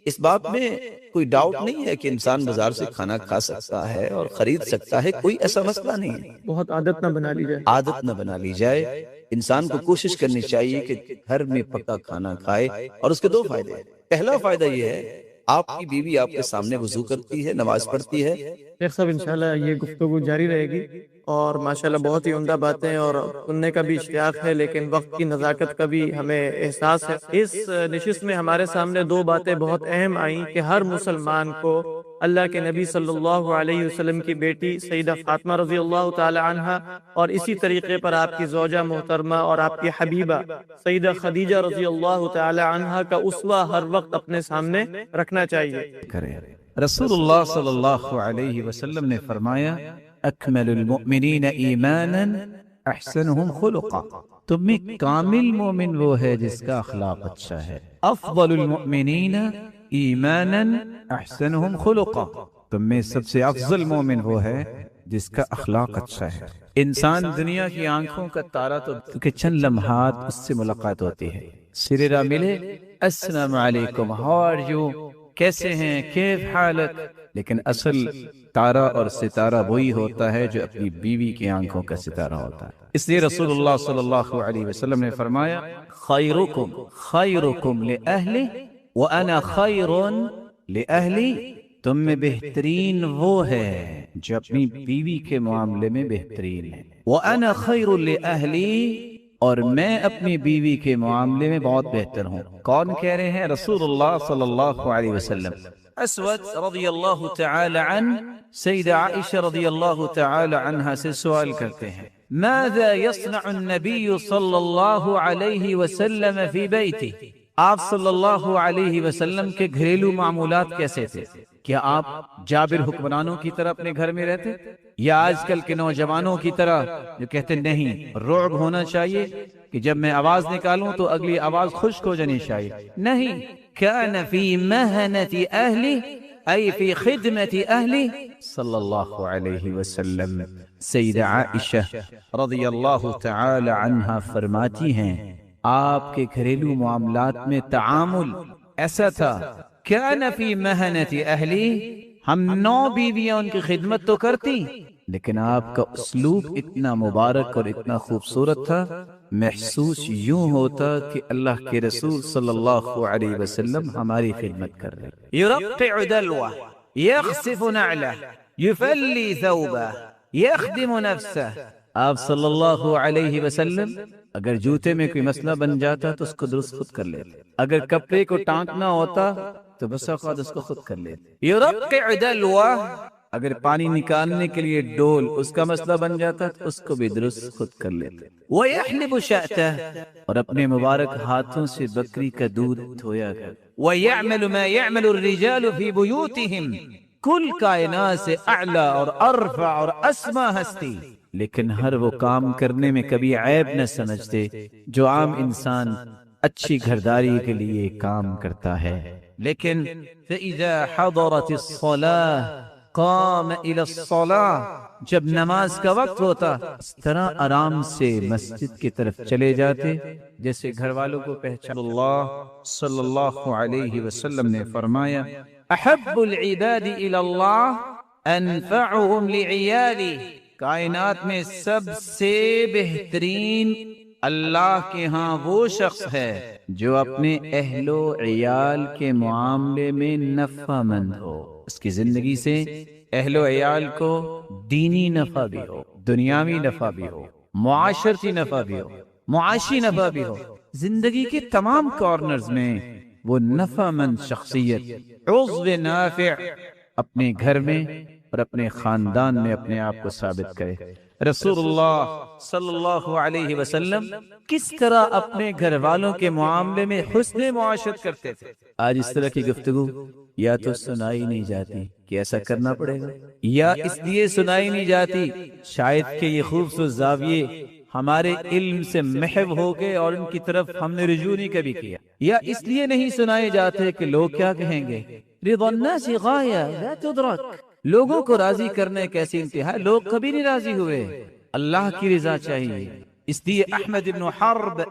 اس بات میں کوئی ڈاؤٹ نہیں ہے کہ انسان بازار سے کھانا کھا سکتا ہے اور خرید سکتا ہے، کوئی ایسا مسئلہ نہیں ہے،
بہت عادت نہ بنا لی جائے۔
عادت نہ بنا لی جائے۔ انسان کو کوشش کرنی چاہیے کہ گھر میں پکا کھانا کھائے، اور اس کے 2 فائدے ہیں۔ پہلا فائدہ یہ ہے، آپ کی بیوی آپ کے سامنے وضو کرتی ہے، نماز پڑھتی ہے۔
شیخ صاحب انشاءاللہ یہ گفتگو جاری رہے گی، اور ماشاءاللہ بہت ہی عمدہ باتیں اور سننے کا بھی اشتیاق ہے، لیکن وقت کی نزاکت کا بھی ہمیں احساس ہے۔ اس نشست میں ہمارے سامنے 2 باتیں بہت اہم آئیں کہ ہر مسلمان کو اللہ کے نبی صلی اللہ علیہ وسلم کی بیٹی سیدہ فاطمہ رضی اللہ تعالی عنہا، اور اسی طریقے پر آپ کی زوجہ محترمہ اور آپ کی حبیبہ سیدہ خدیجہ رضی اللہ تعالی عنہا کا اسوہ ہر وقت اپنے سامنے رکھنا چاہیے۔
رسول اللہ صلی اللہ علیہ وسلم نے فرمایا، اکمل المؤمنین ایمانا احسنہم خلقا، تم میں کامل مومن وہ ہے جس کا اخلاق اچھا ہے۔ افضل المؤمنین ایمانا احسنہم خلقا، تم میں سب سے افضل مومن وہ ہے جس کا اخلاق اچھا ہے۔ انسان دنیا کی آنکھوں کا تارا تو کہ چند لمحات اس سے ملاقات ہوتی ہے، سریرا ملے، السلام علیکم، ہاؤ آر یو، کیسے ہیں، کیف حالت، لیکن اصل تارا اور ستارہ وہی ہوتا ہے جو اپنی بیوی کی آنکھوں کا ستارہ ہوتا ہے۔ اس لیے رسول اللہ صلی اللہ علیہ وسلم نے فرمایا، خیرکم خیرکم لأہلہ وَأَنَا خَيْرٌ لِأَهْلِ، تم میں بہترین وہ ہے جو اپنی بیوی کے معاملے میں بہترین ہے۔ وَأَنَا خَيْرٌ لِأَهْلِ،
اور میں اپنی بیوی کے معاملے میں بہت بہتر ہوں. کون کہہ رہے ہیں؟ رسول اللہ صلی اللہ علیہ وسلم. اسود رضی اللہ تعالی عنہ سیدہ عائشہ رضی اللہ تعالی عنہا سے سوال کرتے ہیں ماذا يصنع النبی صلی اللہ علیہ وسلم فی بیتہ؟ آپ صلی اللہ علیہ وسلم کے گھریلو معمولات کیسے تھے؟ کیا آپ جابر حکمرانوں کی طرح اپنے گھر میں رہتے یا آج کل کے نوجوانوں کی طرح جو کہتے نہیں رعب ہونا چاہیے کہ جب میں آواز نکالوں تو اگلی آواز خشک ہو جانی چاہیے؟ نہیں. كان في مهنة أهله أي في خدمة أهله صلی اللہ علیہ وسلم. سیدہ عائشہ رضی اللہ تعالی عنہا فرماتی ہیں آپ کے گھریلو معاملات میں تعامل ایسا تھا كان في مهنة أهله، ہم 9 بیویاں ان کی خدمت تو کرتی لیکن آپ کا اسلوب اتنا مبارک اور اتنا خوبصورت تھا محسوس یوں ہوتا کہ اللہ کے رسول صلی اللہ علیہ وسلم ہماری خدمت کر رہے. یرقع دلوہ یخصف نعلہ یفلی ثوبہ یخدم نفسہ. آپ صلی اللہ علیہ وسلم اگر جوتے میں کوئی مسئلہ بن جاتا تو اس کو درست خود کر لیتے، اگر کپڑے کو ٹانکنا ہوتا تو بس اوقات اس کو خود کر لیتے. یرقع دلوہ، اگر پانی نکالنے کے لیے ڈول اس کا مسئلہ بن جاتا تو اس کو بھی درست خود کر لیتے. وَيَحْلِبُ شَأْتَهُ، اور اپنے مبارک ہاتھوں سے بکری کا دودھ دھویا کرتے. وَيَعْمَلُ مَا يَعْمَلُ الرِّجَالُ فِي بُيُوتِهِمْ، کل کائنات سے اعلیٰ اور ارفع اور اسما ہستی، لیکن ہر وہ کام کرنے میں کبھی عیب نہ سمجھتے جو عام انسان اچھی گھرداری کے لیے کام کرتا ہے. لیکن فَإِذَا حَضَرَتِ الصَّلَاةِ قام الى الصلاة، جب نماز کا وقت ہوتا اس طرح آرام سے مسجد کی طرف چلے جاتے جیسے گھر والوں کو پہچان. اللہ صلی اللہ علیہ وسلم نے فرمایا احب العباد الى اللہ انفعهم لعیالی، کائنات میں سب سے بہترین اللہ کے ہاں وہ شخص ہے جو اپنے اہل و عیال کے معاملے میں نفع مند ہو. اس کی زندگی سے اہل و عیال کو دینی نفع بھی ہو، دنیاوی نفع بھی ہو، معاشرتی نفع بھی ہو، معاشی نفع بھی ہو. زندگی کے تمام کارنرز میں وہ نفع مند شخصیت، عضو نافع اپنے گھر میں اور اپنے خاندان میں اپنے آپ کو ثابت کرے. رسول اللہ صلی اللہ علیہ وسلم کس طرح اپنے گھر والوں کے معاملے میں حسن معاشرت کرتے تھے. آج اس طرح کی گفتگو یا تو سنائی نہیں جاتی کہ ایسا کرنا پڑے گا، یا اس لیے سنائی نہیں جاتی شاید کہ یہ خوبصورت زاویے ہمارے علم سے محو ہو گئے اور ان کی طرف ہم نے رجوع نہیں کبھی کیا، یا اس لیے نہیں سنائے جاتے کہ لوگ کیا کہیں گے. رضا الناس غایہ لا تدرک، لوگوں کو راضی کرنا ایک ایسی انتہا، لوگ کبھی نہیں راضی ہوئے، اللہ کی رضا چاہیے. اس لیے احمد بن حرب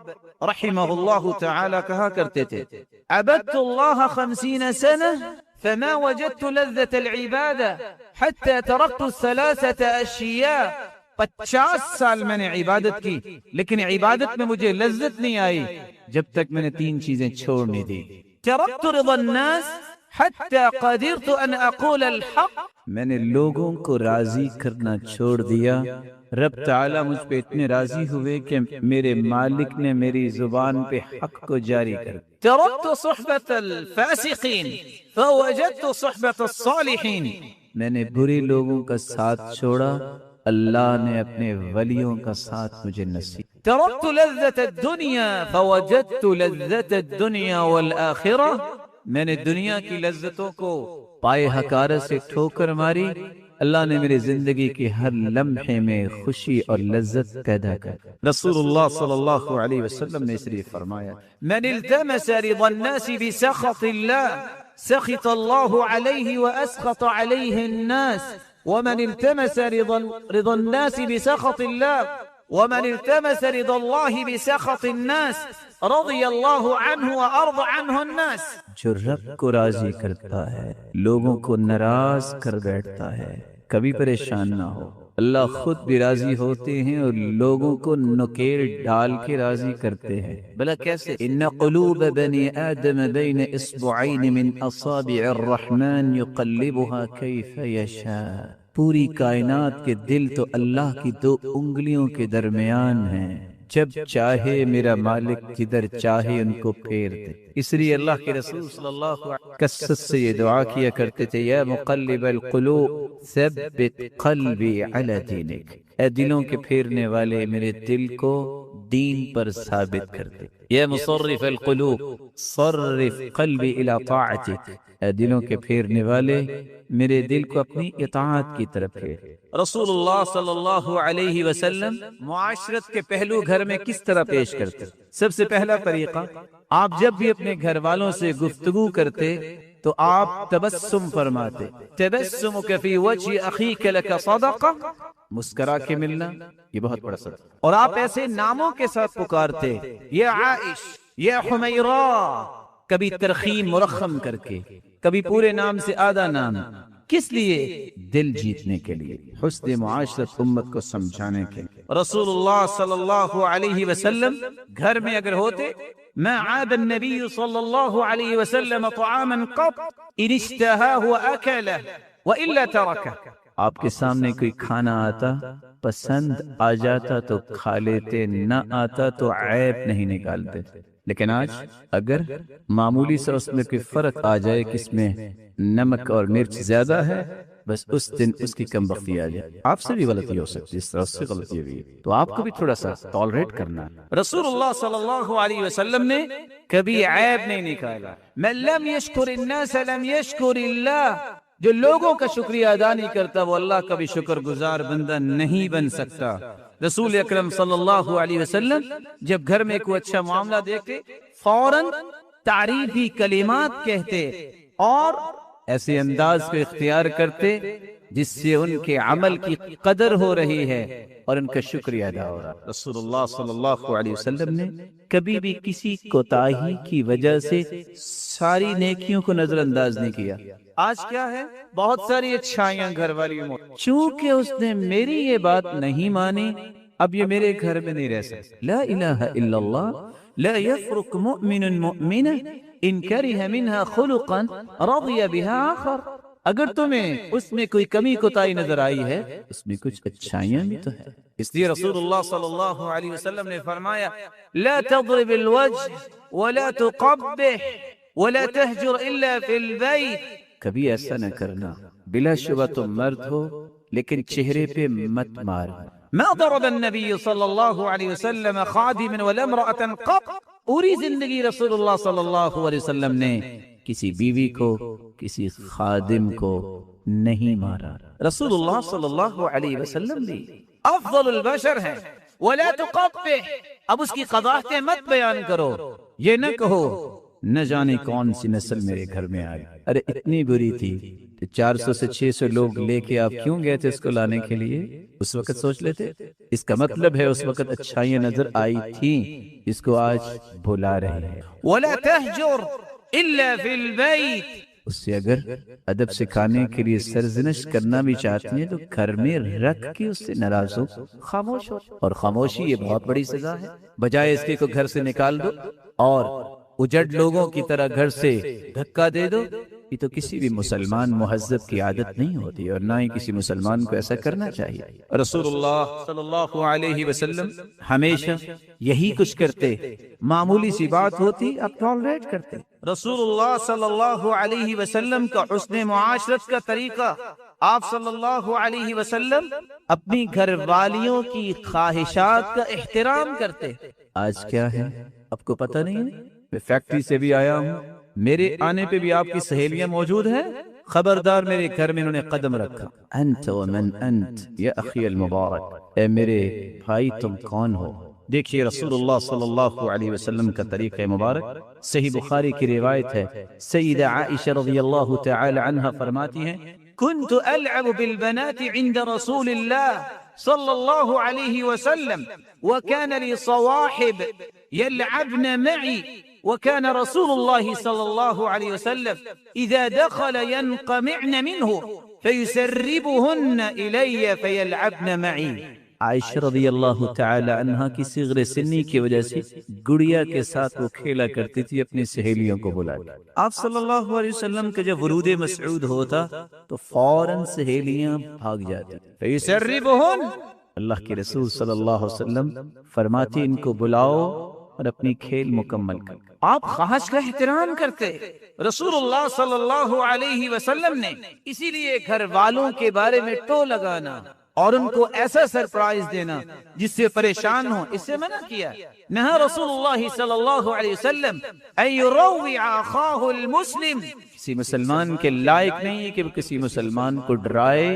رحمہ اللہ تعالی کہا کرتے تھے عبدت اللہ 50 سنة فما وجدت لذة العبادة حتى تركت 3 أشياء. 50 سال میں نے عبادت کی لیکن عبادت میں مجھے لذت نہیں آئی جب تک میں نے 3 چیزیں چھوڑنے دی. تركت رضا الناس حتى قدرت ان اقول الحق، میں نے لوگوں کو راضی کرنا چھوڑ دیا، رب تعالیٰ مجھ پہ اتنے راضی ہوئے کہ میرے مالک نے میری زبان پہ حق کو جاری کر. ترکت صحبت الفاسقین فوجدت صحبت الصالحین، میں نے برے لوگوں کا ساتھ چھوڑا، اللہ نے اپنے ولیوں کا ساتھ مجھے نصیب. ترکت لذت الدنیا فوجدت لذت الدنیا والآخرہ، میں نے دنیا کی لذتوں کو پائے حقارت سے ٹھوکر ماری، اللہ نے میری زندگی کے ہر لمحے میں خوشی اور لذت پیدا کر. رسول اللہ صلی اللہ علیہ وسلم نے اس لیے فرمایا من التمس رضا الناس بسخط اللہ سخط اللہ علیہ واسخط علیہ الناس ومن التمس رضا الناس بسخط اللہ ومن التمس رضا اللہ بسخط الناس رضی اللہ عنہ وارض عنہ الناس. جو رب کو راضی کرتا ہے لوگوں کو ناراض کر بیٹھتا ہے، کبھی پریشان نہ ہو. اللہ خود بھی راضی ہوتے ہیں اور لوگوں کو نکیل ڈال کے راضی کرتے ہیں. بلا کیسے؟ ان قلوب بنی آدم بین اصبعین من اصابع الرحمن یقلبها کیف یشاء. پوری کائنات کے دل تو اللہ کی 2 انگلیوں کے درمیان ہیں، جب چاہے میرا مالک جدھر چاہے ان کو پھیر دے۔ اس لیے اللہ کے رسول صلی اللہ علیہ وسلم کثرت سے یہ دعا کیا کرتے تھے، یا مقلب القلوب ثبت قلبی علی دینک، اے دلوں کے پھیرنے والے میرے دل کو دین پر ثابت کر دے۔ یا مصرف القلوب صرف قلبی الی طاعتک، اے دلوں کے پھیرنے والے میرے دل کو اپنی اطاعت کی طرف پھیر۔ رسول اللہ صلی اللہ علیہ وسلم معاشرت کے پہلو گھر میں کس طرح پیش کرتے؟ سب سے پہلا طریقہ، آپ جب بھی اپنے گھر والوں سے گفتگو کرتے تو آپ تبسم فرماتے، تبسمک فی وجہ اخیک لک صدقہ، مسکرا کے ملنا یہ بہت بڑا صدقہ۔ اور آپ ایسے ناموں کے ساتھ پکارتے، یا عائش، یا حمیرہ، کبھی ترخیم مرخم کر کے، کبھی پورے نام سے آدھا نام، کس لیے؟ دل جیتنے کے لیے، حسن معاشرت امت کو سمجھانے کے لیے۔ رسول اللہ صلی اللہ علیہ وسلم گھر میں اگر ہوتے، ما عاب النبی صلی اللہ علیہ وسلم طعاما قط ان اشتهاه واكله والا تركه، آپ کے سامنے کوئی کھانا آتا، پسند آ جاتا تو کھا لیتے، نہ آتا تو عیب نہیں نکالتے۔ لیکن آج اگر معمولی سے اس میں کوئی فرق آ جائے کہ اس میں نمک اور مرچ زیادہ ہے، بس اس دن اس کی کم بختی آ جائے۔ آپ سے بھی غلطی ہو سکتی ہے، اس طرح سے غلطی ہوئی ہے تو آپ کو بھی تھوڑا سا ٹالریٹ کرنا ہے۔ رسول اللہ صلی اللہ علیہ وسلم نے کبھی عیب نہیں نکالا۔ من لم یشکر الناس لم یشکر اللہ، جو لوگوں کا شکریہ ادا نہیں کرتا وہ اللہ کا بھی شکر گزار بندہ نہیں بن سکتا۔ رسول اکرم صلی اللہ علیہ وسلم جب گھر میں کوئی اچھا معاملہ دیکھتے فوراً تعریفی کلمات کہتے اور ایسے انداز کو اختیار کرتے جس سے ان کے عمل کی قدر ہو رہی ہے اور ان کا شکریہ ادا ہو رہا ہے۔ رسول اللہ صلی اللہ علیہ وسلم نے کبھی بھی کسی کوتاہی کی وجہ سے ساری نیکیوں کو نظر انداز نہیں کیا۔ آج کیا ہے؟ بہت ساری اچھائیاں گھر والی میں، چونکہ اس نے میری یہ بات نہیں مانی اب یہ میرے گھر میں نہیں رہ سکتا۔ لا الہ الا اللہ لا یفرق مؤمن مؤمنہ ان کرہ منہا خلقا رضی بہا آخر، اگر تمہیں اس میں کوئی کمی کوتاہی نظر آئی ہے اس میں کچھ اچھائیاں بھی تو ہے۔ اس لیے رسول اللہ صلی اللہ علیہ وسلم نے فرمایا، لا تضرب الوجه ولا تقبح ولا تهجر الا في البيت، کبھی ایسا نہ کرنا، بلا شبہ تم مرد ہو لیکن چہرے پہ مت مار۔ ما ضرب النبی صلی اللہ علیہ وسلم خادما ولا امرأة قط، پوری زندگی رسول اللہ صلی اللہ علیہ وسلم نے کسی بیوی کو کسی خادم کو نہیں مارا۔ رسول اللہ صلی اللہ علیہ وسلم بھی افضل البشر ہیں۔ ولا تقبح، اب اس کی قباحتیں مت بیان کرو، یہ نہ کہو نہ جانے کون سی نسل میرے گھر میں آئی، ارے اتنی بری تھی 400 سے 600 لوگ لے کے آپ کیوں گئے تھے اس کو لانے کے لیے؟ اس وقت سوچ لیتے، اس کا مطلب ہے اس وقت اچھائیاں نظر آئی تھیں، اس کو آج بھلا رہے ہیں۔ وَلَا تَهْجُرْ إِلَّا فِي الْبَيْتِ، اس سے اگر ادب سکھانے کے لیے سرزنش کرنا بھی چاہتی ہیں تو گھر میں رکھ کے اس سے ناراض ہو، خاموش ہو، اور خاموشی یہ بہت بڑی سزا ہے، بجائے اس کے کو گھر سے نکال دو اور اجڑ لوگوں کی طرح گھر سے دھکا دے دو۔ یہ تو کسی بھی مسلمان مہذب کی عادت نہیں ہوتی اور نہ ہی کسی مسلمان کو ایسا کرنا چاہیے۔ رسول اللہ صلی اللہ علیہ وسلم ہمیشہ یہی کچھ کرتے، معمولی سی بات ہوتی آپ ٹالریٹ کرتے۔ رسول اللہ صلی اللہ علیہ وسلم کا حسن معاشرت کا طریقہ، آپ صلی اللہ علیہ وسلم اپنی گھر والیوں کی خواہشات کا احترام کرتے۔ آج کیا ہے آپ کو پتہ نہیں ہے؟ میں فیکٹری سے بھی آیا ہوں، میرے آنے پہ بھی آپ کی سہیلیاں موجود ہیں، خبردار میرے گھر میں انہوں نے قدم رکھا۔ انت ومن انت یا اخی المبارک، اے میرے بھائی تم کون ہو؟ دیکھیے رسول اللہ صلی اللہ علیہ وسلم کا طریقہ مبارک، صحیح بخاری کی روایت ہے، سیدہ عائشہ رضی اللہ تعالی عنہا فرماتی ہیں، كنت ألعب بالبنات عند رسول الله صلى الله عليه وسلم وكان لي صواحب يلعبن معي وكان رسول الله صلى الله عليه وسلم إذا دخل ينقمعن منه فيسربهن إلي فيلعبن معي۔ عائشہ رضی اللہ تعالی عنہا کی صغر سنی کی وجہ سے گڑیا کے ساتھ وہ کھیلا کرتی تھی اپنی سہیلیوں کو بلا کے۔ آپ صلی اللہ علیہ وسلم کا جب ورود مسعود ہوتا تو فوراً سہیلیاں بھاگ جاتی۔ فیسربہن، اللہ کے رسول صلی اللہ علیہ وسلم فرماتے ان کو بلاؤ اور اپنی کھیل مکمل کر۔ آپ خواہش کا احترام کرتے رسول اللہ صلی اللہ علیہ وسلم نے، اسی لیے گھر والوں کے بارے میں ٹو لگانا اور ان کو ایسا سرپرائز دینا جس سے پریشان ہو، اس سے منع کیا۔ نہا رسول اللہ صلی اللہ علیہ وسلم ان یروع اخاہ المسلم، کسی مسلمان کے لائق نہیں ہے کہ وہ کسی مسلمان کو ڈرائے،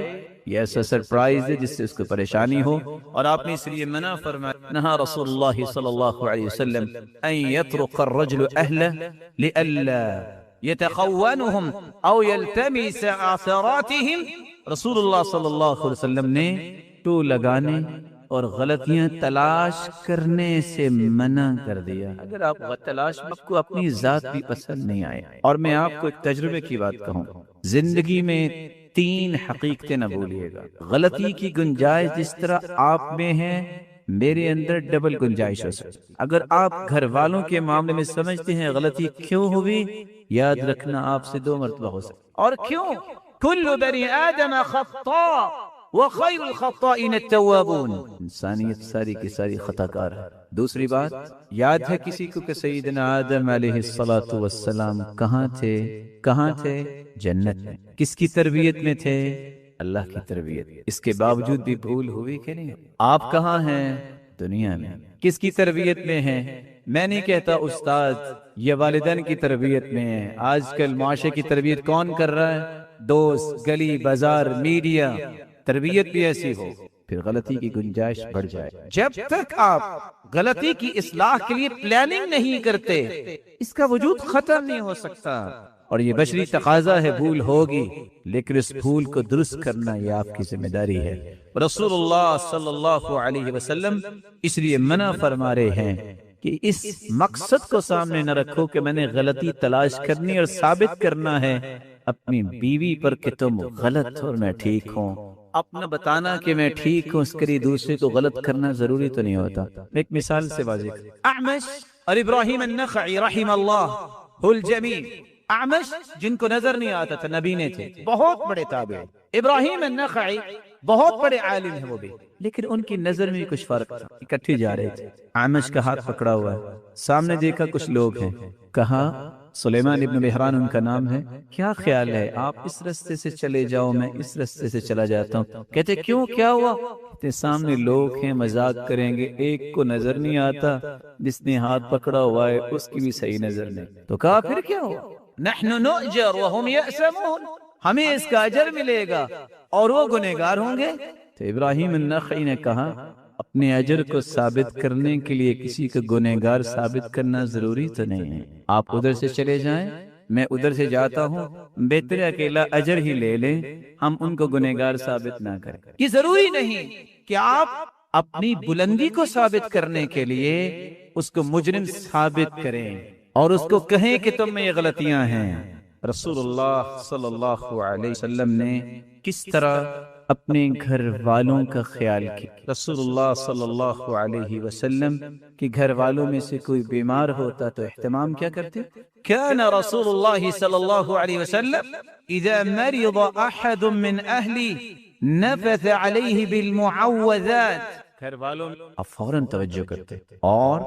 یہ ایسا سرپرائز ہے جس سے اس کو پریشانی ہو، اور آپ نے اس لیے منع فرمایا۔ نہا رسول اللہ صلی اللہ علیہ وسلم ان یترک الرجل اہلہ لئلا یتخونہم او یلتمس آثاراتہم، رسول اللہ صلی اللہ علیہ وسلم نے ٹو لگانے اور غلطیاں تلاش کرنے سے منع کر دیا۔ اگر آپ تلاش آپ کو اپنی ذات بھی پسند نہیں آئے، اور میں آپ کو ایک تجربے کی بات کہوں، زندگی میں 3 حقیقتیں نہ بھولیے گا۔ غلطی کی گنجائش جس طرح آپ میں ہے، میرے اندر ڈبل گنجائش ہو سکتی۔ اگر آپ گھر والوں کے معاملے میں سمجھتے ہیں غلطی کیوں ہوئی، یاد رکھنا آپ سے 2 مرتبہ ہو سکتی۔ اور کیوں؟ کل بنی آدم خطاء وخیر الخطائین التوابون، انسانیت ساری کی ساری خطا کار ہے۔ دوسری بات، یاد ہے کسی کو کہ سیدنا آدم علیہ السلام کہاں تھے؟ جنت میں۔ کس کی تربیت میں تھے؟ اللہ کی تربیت۔ اس کے باوجود بھی بھول ہوئی کہ نہیں؟ آپ کہاں ہیں؟ دنیا میں۔ کس کی تربیت میں ہیں؟ میں نہیں کہتا استاد، یہ والدین کی تربیت میں ہے۔ آج کل معاشرے کی تربیت کون کر رہا ہے؟ دوست، گلی بازار، میڈیا، تربیت بھی ایسی ہو، پھر غلطی کی گنجائش بڑھ جائے۔ جب تک آپ غلطی کی اصلاح کے لیے پلاننگ نہیں کرتے، اس کا وجود ختم نہیں ہو سکتا، اور یہ بشری تقاضا ہے، بھول ہوگی، لیکن اس بھول کو درست کرنا یہ آپ کی ذمہ داری ہے۔ رسول اللہ صلی اللہ علیہ وسلم اس لیے منع فرما رہے ہیں کہ اس مقصد کو سامنے نہ رکھو کہ میں نے غلطی تلاش کرنی اور ثابت کرنا ہے اپنی بیوی پر کہ تم غلط ہو اور میں ٹھیک ہوں۔ اپنا بتانا کہ میں ٹھیک ہوں، اس کے لیے دوسرے کو غلط کرنا ضروری تو نہیں ہوتا۔ ایک مثال سے واضح، اعمش اور ابراہیم النخعی رحم اللہ الجمیع۔ اعمش جن کو نظر نہیں آتا تھا، نبی نے تھے، بہت بڑے تابعی۔ ابراہیم النخعی بہت بڑے عالم ہیں وہ بھی، لیکن ان کی نظر میں کچھ فرق تھا۔ اکٹھے جا رہے تھے، اعمش کا ہاتھ پکڑا ہوا ہے، سامنے دیکھا کچھ لوگ ہیں، کہا سلیمان ابن مہران ان کا نام ہے، کیا خیال ہے آپ اس رستے سے چلے جاؤ، میں اس رستے سے چلا جاتا ہوں۔ کہتے کیوں، کیا ہوا؟ کہتے سامنے لوگ ہیں، مذاق کریں گے، ایک کو نظر نہیں آتا، جس نے ہاتھ پکڑا ہوا ہے اس کی بھی صحیح نظر نہیں۔ تو کہا پھر کیا ہوا؟ نحن نؤجر وهم یأسمون، ہمیں اس کا اجر ملے گا اور وہ گنہگار ہوں گے۔ تو ابراہیم النخعی نے کہا اپنے اجر کو ثابت کرنے کے لیے کسی کو گنہگار ثابت کرنا ضروری تو نہیں ہے۔ آپ ادھر سے چلے جائیں، میں ادھر سے جاتا ہوں، بہتر اکیلا اجر ہی لے لیں، ہم ان کو گنہگار ثابت نہ کریں۔ یہ ضروری نہیں کہ آپ اپنی بلندی کو ثابت کرنے کے لیے اس کو مجرم ثابت کریں اور اس کو کہیں کہ تم میں یہ غلطیاں ہیں۔ رسول اللہ صلی اللہ علیہ وسلم نے کس طرح اپنے گھر والوں کا خیال کیا؟ رسول اللہ صلی اللہ علیہ وسلم کے گھر والوں میں سے کوئی بیمار ہوتا تو اہتمام کیا کرتے؟ كان رسول اللہ صلی اللہ علیہ وسلم اذا مرض احد من اہلی نفث علیہ بالمعوذات، گھر والوں میں آپ فوراً توجہ کرتے اور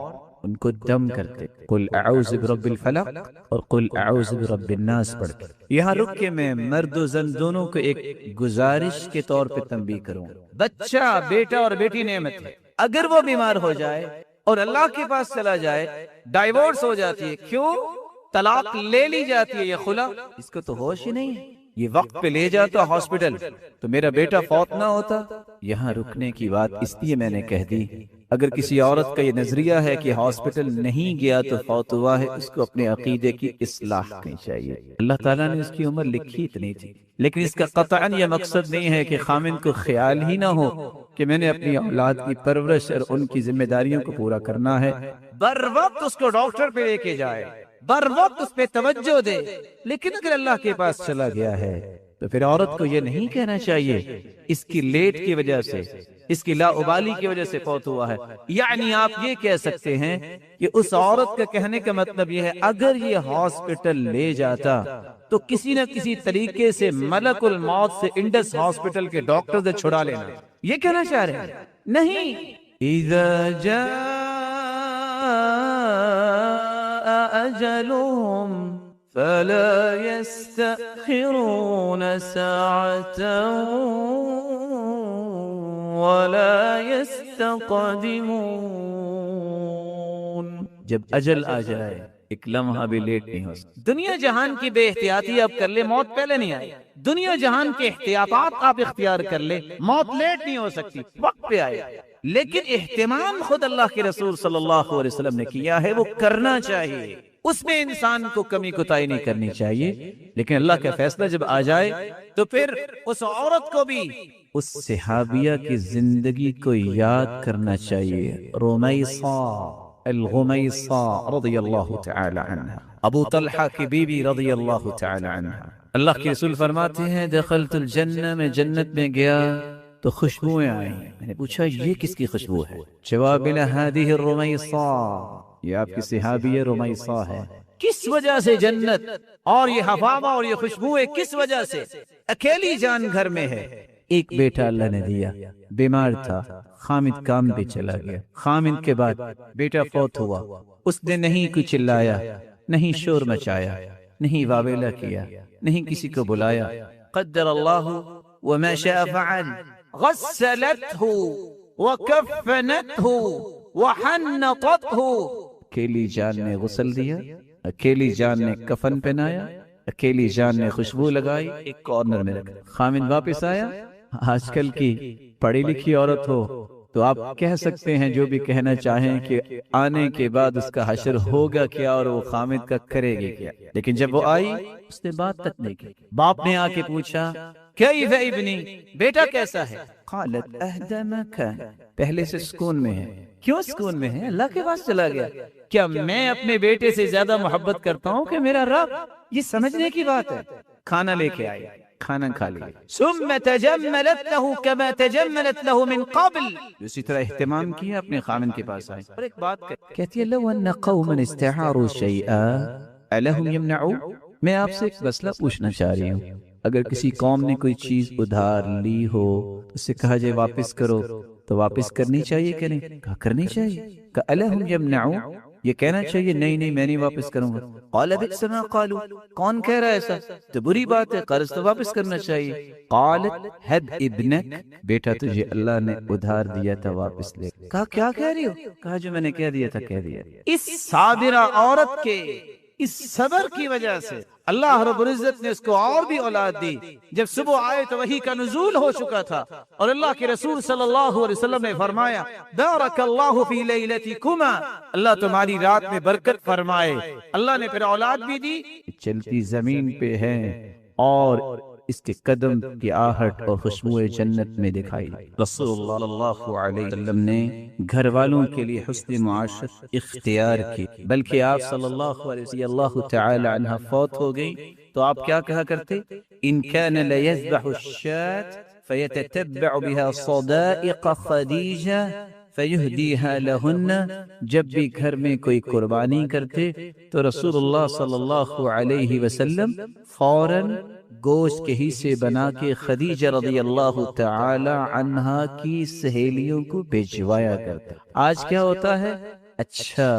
ان کو دم کرتے، قل اعوذ برب الفلق اور قل اعوذ برب الناس پڑھ کر۔ یہاں رک کے میں مرد و زن دونوں کو ایک گزارش کے طور پہ تنبیہ کروں، بچہ، بیٹا اور بیٹی نعمت ہے، اگر وہ بیمار ہو جائے اور اللہ کے پاس چلا جائے، ڈائیورس ہو جاتی ہے، کیوں؟ طلاق لے لی جاتی ہے، یہ خلا، اس کو تو ہوش ہی نہیں ہے، یہ وقت پہ لے جاتا ہاسپٹل تو میرا بیٹا فوت نہ ہوتا۔ یہاں رکنے کی بات اس لیے میں نے کہہ دی، اگر کسی عورت کا یہ نظریہ ہے کہ ہاسپٹل نہیں گیا تو فوت ہوا ہے، اس کو اپنے عقیدے کی اصلاح کرنی چاہیے۔ اللہ تعالیٰ نے اس کی عمر لکھی اتنی تھی، لیکن اس کا قطعاً یہ مقصد نہیں ہے کہ خامن کو خیال ہی نہ ہو کہ میں نے اپنی اولاد کی پرورش اور ان کی ذمہ داریوں کو پورا کرنا ہے۔ بر وقت اس کو ڈاکٹر پہ لے کے جائے، بر وقت اس پہ توجہ دے، لیکن اگر اللہ کے پاس چلا گیا ہے تو پھر عورت کو یہ نہیں کہنا چاہیے اس کی لیٹ کی وجہ سے، اس کی لا ابالی کی وجہ سے فوت ہوا ہے۔ یعنی آپ یہ کہہ سکتے ہیں کہ اس عورت کا کہنے کا مطلب یہ ہے اگر یہ ہاسپٹل لے جاتا تو کسی نہ کسی طریقے سے ملک الموت سے انڈس ہاسپٹل کے ڈاکٹر سے چھڑا لینا،
یہ کہنا چاہ رہے ہیں؟ نہیں، اذا جاء اجلهم فلا يستأخرون ساعة ولا يستقدمون۔ جب اجل آ جائے ایک لمحہ بھی لیٹ نہیں ہو سکتا۔ دنیا جہان کی بے احتیاطی آپ کر لے، موت پہلے نہیں آئی۔ دنیا جہان کے احتیاطات آپ اختیار کر لے، موت لیٹ نہیں ہو سکتی، وقت پہ آئے۔ لیکن اہتمام خود اللہ کے رسول صلی اللہ علیہ وسلم نے کیا ہے، وہ کرنا چاہیے، اس میں انسان کو کمی کوتاہی نہیں کرنی چاہیے۔ لیکن اللہ کا فیصلہ جب آ جائے تو پھر اس عورت کو بھی اس صحابیہ کی زندگی کو یاد کرنا چاہیے، رمیصہ الغمیصہ رضی اللہ تعالی عنہ، ابو طلحہ کی بیوی رضی اللہ تعالی عنہ۔ اللہ کے رسول فرماتے ہیں دخلت الجنہ، میں جنت میں گیا تو خوشبوئیں آئیں۔ میں نے پوچھا یہ کس کی خوشبو ہے؟ جواب ملا هذه الرمیصہ، یہ آپ کی صحابیہ رمیصہ ہے۔ کس وجہ سے جنت اور یہ حفاظہ اور یہ خوشبوئیں کس وجہ سے؟ اکیلی جان گھر میں ہے، ایک بیٹا اللہ نے دیا، بیمار تھا، خامد کام پہ چلا گیا، خامد کے بعد بیٹا فوت ہوا، اس نے نہیں کچھ چلایا، نہیں شور مچایا، نہیں واویلا کیا، نہیں کسی کو بلایا، قدر اللہ وما شاء فعل، غسلته وکفنته وحنطته، اکیلی جان نے غسل دیا، اکیلی جان نے کفن پہنایا، اکیلی جان نے خوشبو لگائی، ایک کارنر میں رکھا۔ خامد واپس آیا۔ آج کل کی پڑھی لکھی عورت ہو تو آپ کہہ سکتے ہیں جو بھی کہنا چاہیں کہ آنے کے بعد اس کا حشر ہوگا کیا اور وہ خامد کا کرے گی کیا، لیکن جب وہ آئی اس نے بات تک نہیں کی۔ باپ نے آ کے پوچھا کیف ابنی، بیٹا کیسا ہے؟ قالت اہدى ما كان، پہلے سے سکون میں ہے۔ کیوں سکون میں ہے؟ اللہ کے پاس چلا گیا۔ کیا میں اپنے بیٹے سے زیادہ محبت کرتا ہوں کہ میرا رب؟ یہ سمجھنے کی بات ہے۔ کھانا لے کے آئی، کھانا کھا لیا، ثم تجملت له كما تجملت له من قبل، اسی طرح اہتمام کیا، اپنے خامن کے پاس آئی اور ایک بات کہتی ہے لو ان قوما استعاروا شيئا الهم يمنعوا۔ میں آپ سے ایک مسئلہ پوچھنا چاہ رہی ہوں، اگر کسی قوم نے کوئی چیز ادھار لی ہو، اس سے کہا جائے واپس کرو، تو واپس کرنی چاہیے کہ نہیں؟ کہا کرنی چاہیے۔ کہ الہم یمنعوا، یہ کہنا چاہیے نہیں نہیں میں نہیں واپس کروں گا۔ قال بئس ما قالوا، کون کہہ رہا ہے ایسا؟ تو بری بات ہے، قرض تو واپس کرنا چاہیے۔ قالت حد ابنک، بیٹا تجھے اللہ نے ادھار دیا تھا، واپس لے۔ کہا کیا کہہ رہی ہو؟ کہا جو میں نے کہہ دیا تھا کہہ دیا۔ اس صابرہ عورت کے اس صبر کی وجہ سے اللہ رب العزت نے اس کو اور بھی اولاد دی۔ جب صبح آئے تو وحی کا نزول ہو چکا تھا اور اللہ کے رسول صلی اللہ علیہ وسلم نے فرمایا بارک اللہ فی لیلتکما، اللہ تمہاری رات میں برکت فرمائے۔ اللہ نے پھر اولاد بھی دی، چلتی زمین پہ ہے اور اس کے قدم کی آہٹ اور خوشبو جنت میں دکھائی۔ رسول اللہ صلی اللہ علیہ وسلم نے گھر والوں کے لیے حسن معاشرت اختیار کی، بلکہ آپ صلی اللہ علیہ وسلم اللہ تعالی عنہ فوت ہو گئی تو آپ کیا کہا کرتے؟ ان كان ليذبح الشاة فيتتبع بها صدائق خدیجہ فیہدیہا لہن، جب بھی گھر میں کوئی قربانی کرتے تو رسول اللہ صلی اللہ علیہ وسلم فوراً گوشت کے حصے بنا کے خدیجہ رضی اللہ تعالی عنہا کی سہیلیوں کو بھجوایا کرتا۔ آج کیا ہوتا ہے؟ اچھا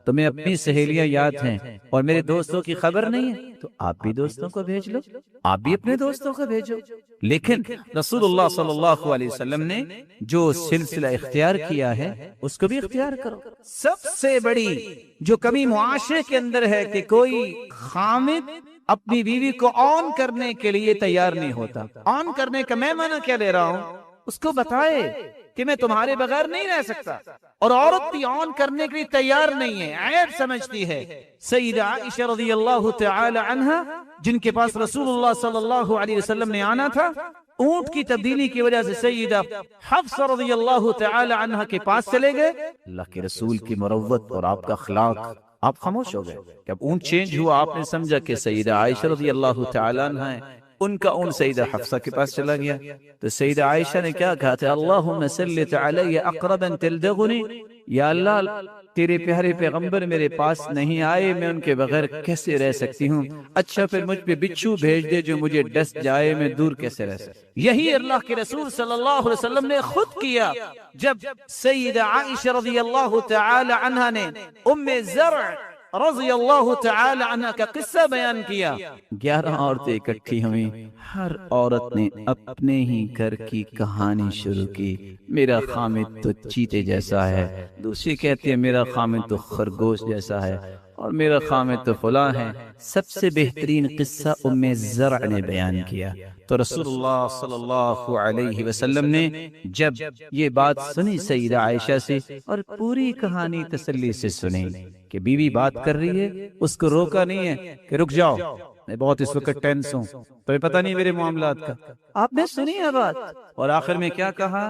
تمہیں اپنی سہیلیاں یاد ہیں اور میرے دوستوں کی خبر نہیں ہے تو آپ بھی دوستوں کو بھیج لو، آپ بھی اپنے دوستوں کو بھیجو۔ لیکن رسول اللہ صلی اللہ علیہ وسلم نے جو سلسلہ اختیار کیا ہے اس کو بھی اختیار کرو۔ سب سے بڑی جو کمی معاشرے کے اندر ہے کہ کوئی خامد اپنی بیوی کو آن کرنے کے لیے تیار نہیں ہوتا۔ آن کرنے کا میں معنی کیا لے رہا ہوں؟ اس کو بتائے کہ میں تمہارے بغیر نہیں رہ سکتا، اور عورت بھی آن کرنے کے لیے تیار نہیں ہے، عیب سمجھتی ہے۔ سیدہ عائشہ رضی اللہ تعالی عنہا جن کے پاس رسول اللہ صلی اللہ علیہ وسلم نے آنا تھا، اونٹ کی تبدیلی کی وجہ سے سیدہ حفصہ رضی اللہ تعالی عنہا کے پاس چلے گئے۔ اللہ کے رسول کی مروت اور آپ کا اخلاق، آپ خاموش ہو گئے۔ جب اونٹ چینج ہوا آپ نے سمجھا کہ سیدہ عائشہ رضی اللہ تعالی عنہ ہے،
ان کا اون سیدہ حفصہ کے پاس چلا گیا تو سیدہ عائشہ نے کیا کہا تھا، اللہم سلط علی اقربا تلدغنی، یا اللہ تیرے پیارے پیغمبر میرے پاس نہیں آئے، میں ان کے بغیر کیسے رہ سکتی ہوں، اچھا پھر مجھ پہ بچھو بھیج دے جو مجھے ڈس جائے، میں دور کیسے رہ سکتی۔ یہی اللہ کے رسول صلی اللہ علیہ وسلم نے خود کیا جب سیدہ عائشہ رضی اللہ تعالی عنہ نے ام زرع رضی اللہ تعالی عنہ کا قصہ بیان کیا۔ 11 عورتیں اکٹھی ہوئیں، ہر عورت نے اپنے ہی گھر کی کہانی شروع کی، میرا خامد تو چیتے جیسا ہے، دوسری کہتی ہے میرا خامد تو خرگوش جیسا ہے، اور میرا خامد تو فلاں ہے۔ سب سے بہترین قصہ ام زرع نے بیان کیا۔ تو رسول اللہ صلی اللہ علیہ وسلم نے جب یہ بات سنی سیدہ عائشہ سے، اور پوری کہانی تسلی سے سنی کہ بیوی بات کر رہی ہے، اس کو روکا نہیں ہے کہ رک جاؤ میں بہت اس وقت ٹینس ہوں، تمہیں پتہ نہیں میرے معاملات کا، آپ نے سنی ہے بات۔ اور آخر میں کیا کہا،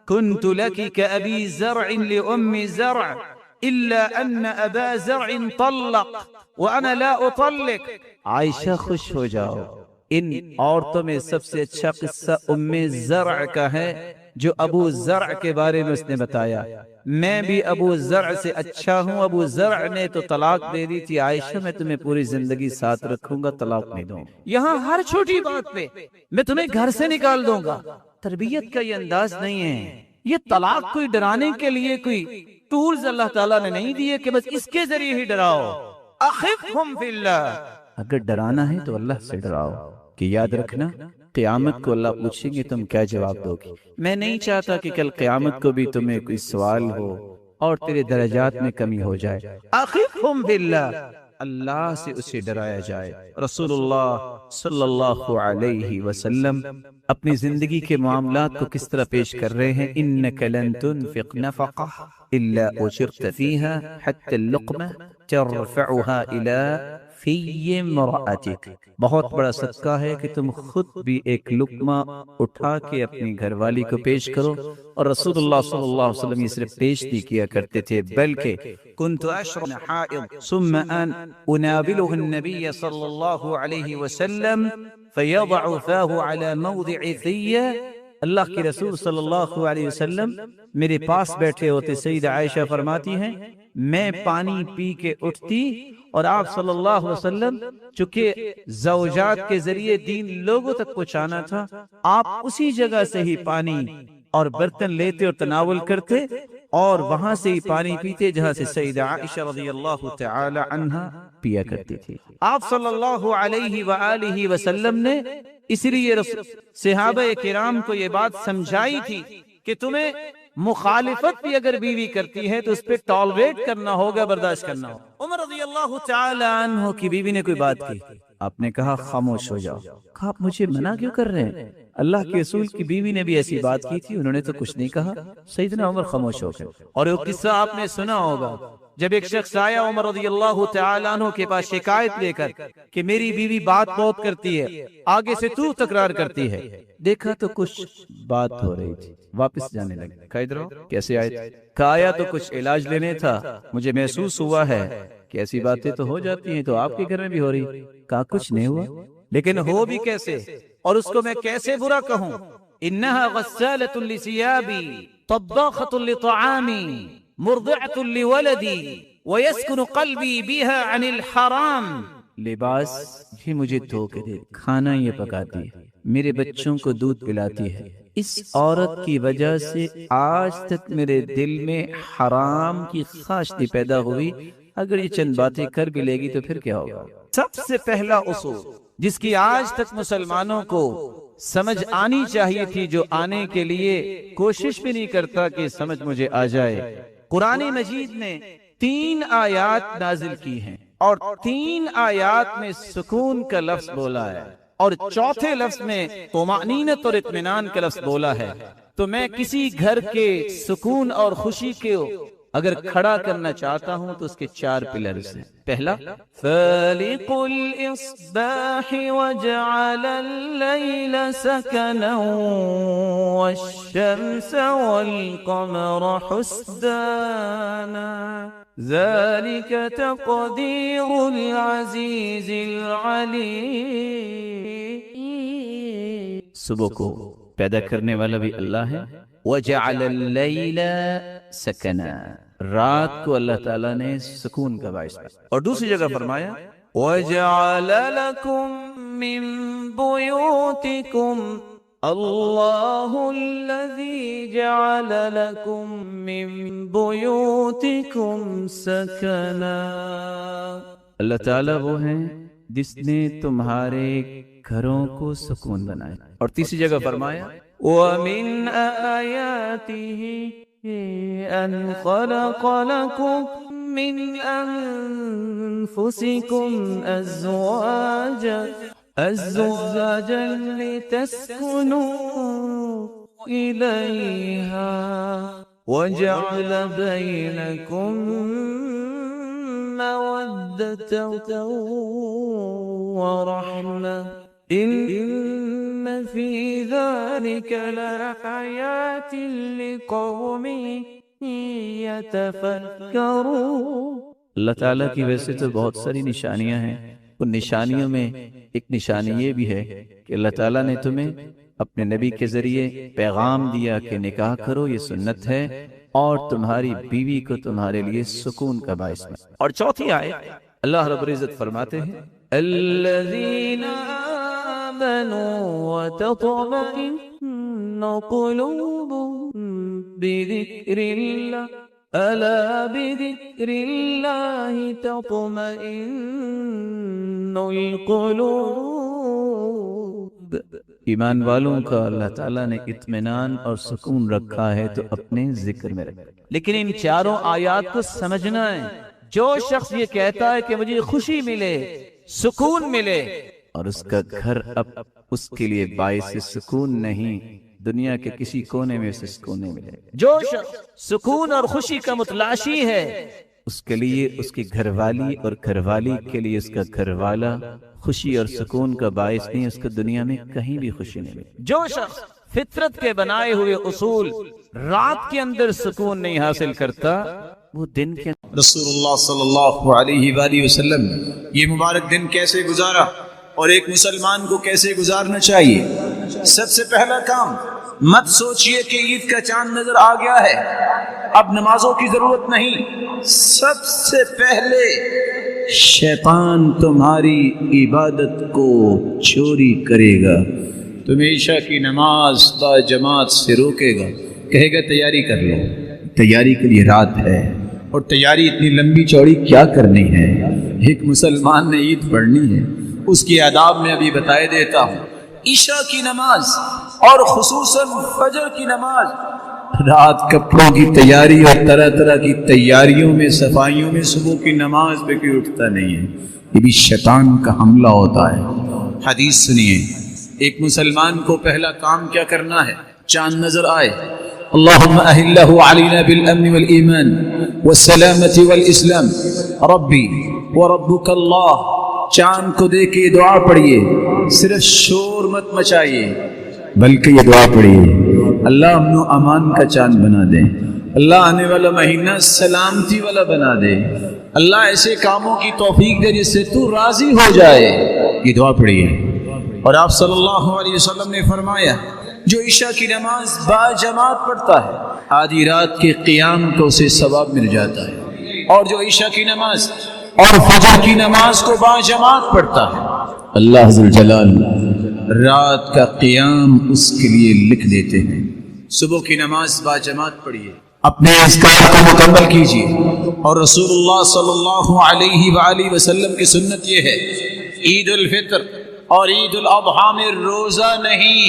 کنت لکی کابی زرع لام زرع الا ان ابا زرع طلق وانا لا اطلق۔ عائشہ خوش ہو جاؤ، ان عورتوں میں سب سے اچھا قصہ ام زرع کا ہے جو ابو زرع کے بارے میں اس نے بتایا۔ میں بھی ابو زرع سے اچھا ہوں، ابو زرع نے تو طلاق دے دی تھی، عائشہ میں تمہیں پوری زندگی ساتھ رکھوں گا، طلاق نہیں دوں گا، یہاں ہر چھوٹی بات پہ میں تمہیں گھر سے نکال دوں گا۔ تربیت کا یہ انداز نہیں ہے، یہ طلاق کوئی ڈرانے کے لیے کوئی ٹولز اللہ تعالیٰ نے نہیں دیے کہ بس اس کے ذریعے ہی ڈراؤ۔ اخفہم فی اللہ، اگر ڈرانا ہے تو اللہ سے ڈراؤ، کہ یاد رکھنا قیامت کو اللہ پوچھیں گے تم کیا جواب دو گی۔ میں نہیں چاہتا کہ کل قیامت کو بھی تمہیں کوئی سوال ہو اور تیرے درجات میں کمی ہو جائے۔ اخفہم فی اللہ، اللہ سے اسے ڈرایا جائے۔ رسول اللہ صلی اللہ علیہ وسلم اپنی زندگی کے معاملات کو کس طرح پیش کر رہے ہیں، انک لن تنفق نفقہ الا اجرت فیہا حتی اللقمہ ترفعها الى فی امرأتک، بہت بڑا صدقہ ہے کہ تم خود بھی ایک لقمہ اٹھا کے اپنی گھر والی کو پیش کرو۔ اور رسول اللہ صلی اللہ علیہ وسلم یہ صرف پیش نہیں کیا کرتے تھے بلکہ کنت اشرب حائض ثم ان انابلہ النبی صلی اللہ علیہ وسلم فیضع فاہ علی موضع ثیہ، اللہ کے رسول صلی اللہ علیہ وسلم میرے پاس بیٹھے ہوتے، سیدہ عائشہ فرماتی ہیں میں پانی پی کے اٹھتی اور آپ صلی اللہ علیہ وسلم چونکہ زوجات کے ذریعے دین لوگوں تک پہنچانا تھا، آپ اسی جگہ سے ہی پانی اور برتن لیتے اور تناول کرتے اور وہاں سے ہی پانی پیتے جہاں سے سیدہ عائشہ رضی اللہ تعالی عنہا پیا کرتی تھی۔ آپ صلی اللہ علیہ وآلہ وسلم نے اس لیے صحابہ کرام کو یہ بات سمجھائی تھی کہ تمہیں مخالفت بھی اگر بیوی کرتی ہے تو اس پہ ٹالریٹ کرنا ہوگا، برداشت کرنا ہوگا۔ عمر رضی اللہ تعالی عنہ کی بیوی نے کوئی بات کی، آپ نے کہا خاموش ہو جاؤ، کہا آپ مجھے منع کیوں کر رہے ہیں؟ اللہ کے رسول کی بیوی نے بھی ایسی بات کی تھی، انہوں نے تو کچھ نہیں کہا، سیدنا عمر خاموش ہو گئے۔ اور وہ قصہ آپ نے سنا ہوگا جب ایک شخص آیا عمر رضی اللہ تعالی عنہ کے پاس شکایت لے کر کہ میری بیوی بات بہت کرتی ہے، آگے سے تو تکرار کرتی ہے، دیکھا تو کچھ بات ہو رہی تھی، واپس جانے لگے۔ کہا ادھر آؤ، کیسے آئے؟ کہا آیا تو کچھ علاج لینے تھا، مجھے محسوس ہوا ہے کہ ایسی باتیں تو ہو جاتی ہیں، تو آپ کے گھر میں بھی ہو رہی۔ کہا کچھ نہیں ہوا، لیکن ہو بھی کیسے اور اس کو میں کیسے برا کہوں؟ انہا غسالۃ لثیابی طباخۃ لطعامی مرضعۃ لولدی ویسکن قلبی بها عن الحرام، لباس یہ مجھے دھو کے دے، کھانا یہ پکاتی ہے، میرے بچوں کو دودھ پلاتی ہے، اس عورت کی وجہ سے آج تک میرے دل میں حرام کی خواہش نہیں پیدا ہوئی، اگر یہ چند باتیں کر بھی لے گی تو پھر کیا ہوگا؟ سب سے پہلا اصول جس کی آج تک مسلمانوں کو سمجھ آنی چاہیے تھی، جو آنے کے لیے کوشش بھی نہیں کرتا کہ سمجھ مجھے آ جائے، قرآن مجید نے 3 آیات نازل کی ہیں اور 3 آیات میں سکون کا لفظ بولا ہے اور چوتھے لفظ میں طمأنینت اور اطمینان کا لفظ بولا ہے۔ تو میں کسی گھر کے سکون اور خوشی کے اگر کھڑا کرنا چاہتا ہوں تو اس کے 4 پلرز ہیں۔ پہلا فالق الاصباح وجعل الليل سكنا والشمس والقمر حسبانا ذلك تقدير العزيز العليم۔ صبح کو پیدا کرنے والا بھی اللہ ہے. وَجَعَلَ اللَّيْلَ سَكَنًا، رات کو اللہ تعالیٰ نے سکون کا باعث بنایا. اور دوسری جگہ فرمایا وَجَعَلَ لَكُم مِّن بُيُوتِكُمْ اللہ الذی جعل لکم من بیوتکم سکنا، اللہ تعالیٰ وہ ہیں جس نے تمہارے گھروں کو سکون بنایا. اور تیسری جگہ فرمایا وَمِنْ آیَاتِهِ أَنْ خَلَقَ لَكُم مِّنْ أَنفُسِكُمْ أَزْوَاجًا لِتَسْكُنُوا إِلَيْهَا وَجَعَلَ بَيْنَكُم مَّوَدَّةً وَرَحْمَةً إِنَّ فِي ذَلِكَ لَآيَاتٍ لِقَوْمٍ يَتَفَكَّرُونَ. اللہ تعالیٰ کی ویسے تو بہت ساری نشانیاں ہیں، ان نشانیوں میں ایک نشانی یہ بھی ہے کہ اللہ تعالیٰ نے تمہیں اپنے نبی کے ذریعے پیغام دیا کہ نکاح کرو، یہ سنت ہے، اور تمہاری بیوی کو تمہارے لیے سکون کا باعث بنا. اور چوتھی آیت اللہ رب العزت فرماتے ہیں الذین آمنوا وتطمئن قلوبهم بذکر اللہ الا بذکر اللہ تطمئن القلوب. ایمان والوں کا اللہ تعالیٰ نے اطمینان اور سکون رکھا ہے تو اپنے ذکر میں رکھا. لیکن ان چاروں آیات کو سمجھنا ہے. جو شخص یہ کہتا ہے کہ مجھے خوشی ملے، سکون ملے، اور اس کا گھر اب اس کے لیے باعث سکون نہیں، دنیا کے کسی کونے میں اسے سکون نہیں ملے. جو شخص سکون اور خوشی کا متلاشی ہے، اس کے لیے اس کی گھر والی اور گھر والی کے لیے اس کا گھر والا خوشی اور سکون کا باعث نہیں، اس کو دنیا میں کہیں بھی خوشی نہیں ملے. جو شخص فطرت کے بنائے ہوئے اصول رات کے اندر سکون نہیں حاصل کرتا، وہ دن کے
رسول اللہ صلی اللہ علیہ وآلہ وسلم یہ مبارک دن کیسے گزارا اور ایک مسلمان کو کیسے گزارنا چاہیے. سب سے پہلا کام، مت سوچئے کہ عید کا چاند نظر آ گیا ہے اب نمازوں کی ضرورت نہیں. سب سے پہلے شیطان تمہاری عبادت کو چوری کرے گا، تمہیں عشاء کی نماز با جماعت سے روکے گا، کہے گا تیاری کر لو، تیاری کے لیے رات ہے، اور تیاری اتنی لمبی چوڑی کیا کرنی ہے. ایک مسلمان نے عید پڑھنی ہے، اس کی آداب میں ابھی بتائے دیتا ہوں. عشاء کی نماز اور خصوصاً فجر کی نماز، رات کپڑوں کی تیاری اور طرح طرح کی تیاریوں میں، صفائیوں میں صبح کی نماز پہ کوئی اٹھتا نہیں ہے. یہ بھی شیطان کا حملہ ہوتا ہے. حدیث سنیے، ایک مسلمان کو پہلا کام کیا کرنا ہے؟ چاند نظر آئے، اللہم اہلہ علینا بالامن والایمان والسلامت والاسلام ربی وربک اللہ. چاند کو دیکھ کے یہ دعا پڑھیے، صرف شور مت مچائیے، بلکہ یہ دعا پڑھیے اللہ امن و امان کا چاند بنا دے، اللہ آنے والا مہینہ سلامتی والا بنا دے، اللہ ایسے کاموں کی توفیق دے جس سے تو راضی ہو جائے. یہ دعا پڑھیے. اور آپ صلی اللہ علیہ وسلم نے فرمایا جو عشاء کی نماز با جماعت پڑھتا ہے آدھی رات کے قیام کو اسے ثواب مل جاتا ہے، اور جو عشاء کی نماز اور فجر کی نماز کو با جماعت پڑھتا ہے اللہ ذوالجلال رات کا قیام اس کے لیے لکھ دیتے ہیں. صبح کی نماز با جماعت پڑھیے، اپنے اذکار کو مکمل کیجیے. اور رسول اللہ صلی اللہ علیہ وآلہ وسلم کی سنت یہ ہے، عید الفطر اور عید الاضحیٰ میں روزہ نہیں.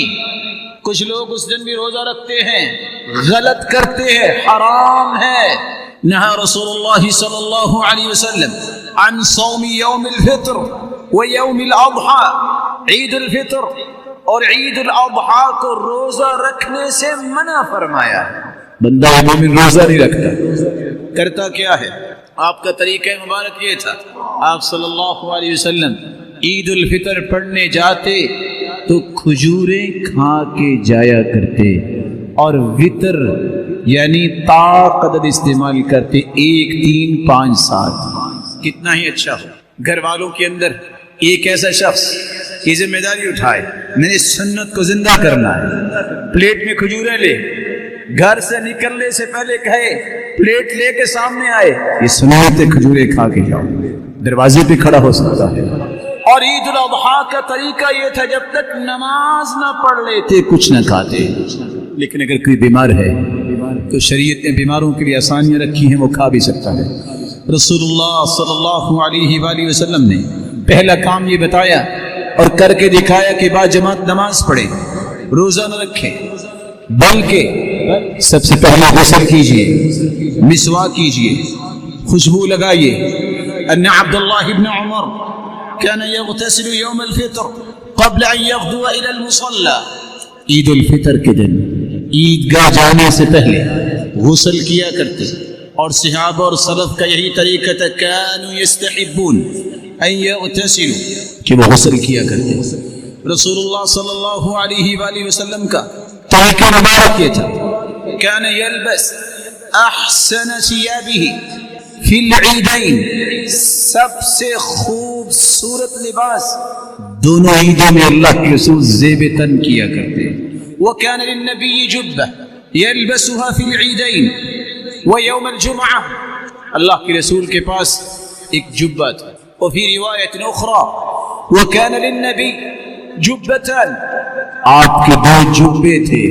کچھ لوگ اس دن بھی روزہ رکھتے ہیں، غلط کرتے ہیں، حرام ہے. نہا رسول اللہ صلی اللہ علیہ وسلم عن صوم یوم الفطر و یوم الاضحیٰ. عید الفطر اور عید الاضحیٰ کو روزہ رکھنے سے منع فرمایا ہے. بندہ مومن روزہ نہیں رکھتا، کرتا کیا ہے؟ آپ کا طریقہ مبارک یہ تھا، آپ صلی اللہ علیہ وسلم عید الفطر پڑھنے جاتے تو کھجوریں کھا کے جایا کرتے، اور وطر یعنی تا قدر استعمال کرتے، 1 3 5 7. کتنا ہی اچھا ہو. گھر والوں کے اندر ایک ایسا شخص یہ ذمہ داری اٹھائے میں نے سنت کو زندہ کرنا ہے، پلیٹ میں کھجوریں لے، گھر سے نکلنے سے پہلے کہے پلیٹ لے کے سامنے آئے یہ سنت کھجوریں کھا کے جاؤ، دروازے پہ کھڑا ہو سکتا ہے۔ اور عید الاضحیٰ کا طریقہ یہ تھا جب تک نماز نہ پڑھ لیتے کچھ نہ کھاتے، لیکن اگر کوئی بیمار ہے تو شریعت نے بیماروں کے لیے آسانیاں رکھی ہیں، وہ کھا بھی سکتا ہے۔ رسول اللہ صلی اللہ علیہ وآلہ وسلم نے پہلا کام یہ بتایا اور کر کے دکھایا کہ با جماعت نماز پڑھے، روزہ نہ رکھے، بلکہ سب سے پہلے غسل کیجئے، مسواک کیجئے، خوشبو لگائیے۔ ان عبداللہ ابن عمر كان يغتسل يوم الفطر قبل ان يغدو الى المصلى، عید الفطر کے دن عیدگاہ جانے سے پہلے غسل کیا کرتے، اور صحابہ اور سلف کا یہی طریقہ تھا، كانوا يستحبون ان يغتسلوا، کہ وہ غسل کیا کرتے۔ رسول اللہ صلی اللہ علیہ وآلہ وسلم کا طریقہ مبارک یہ تھا، كان يلبس احسن ثيابه فی العیدین، سب سے خوبصورت لباس دونوں عیدوں میں اللہ کے رسول زیب تن کیا کرتے۔ وَكَانَ لِلنَّبِيِّ جُبَّةٌ يَلْبَسُهَا فِي الْعِيدَيْنِ وَيَوْمَ الْجُمْعَةِ، اللہ کے رسول کے پاس ایک جبہ تھا۔ وفی روایت اخرى وَكَانَ لِلنَّبِيِّ جُبَّتان، آپ کے دو جبے تھے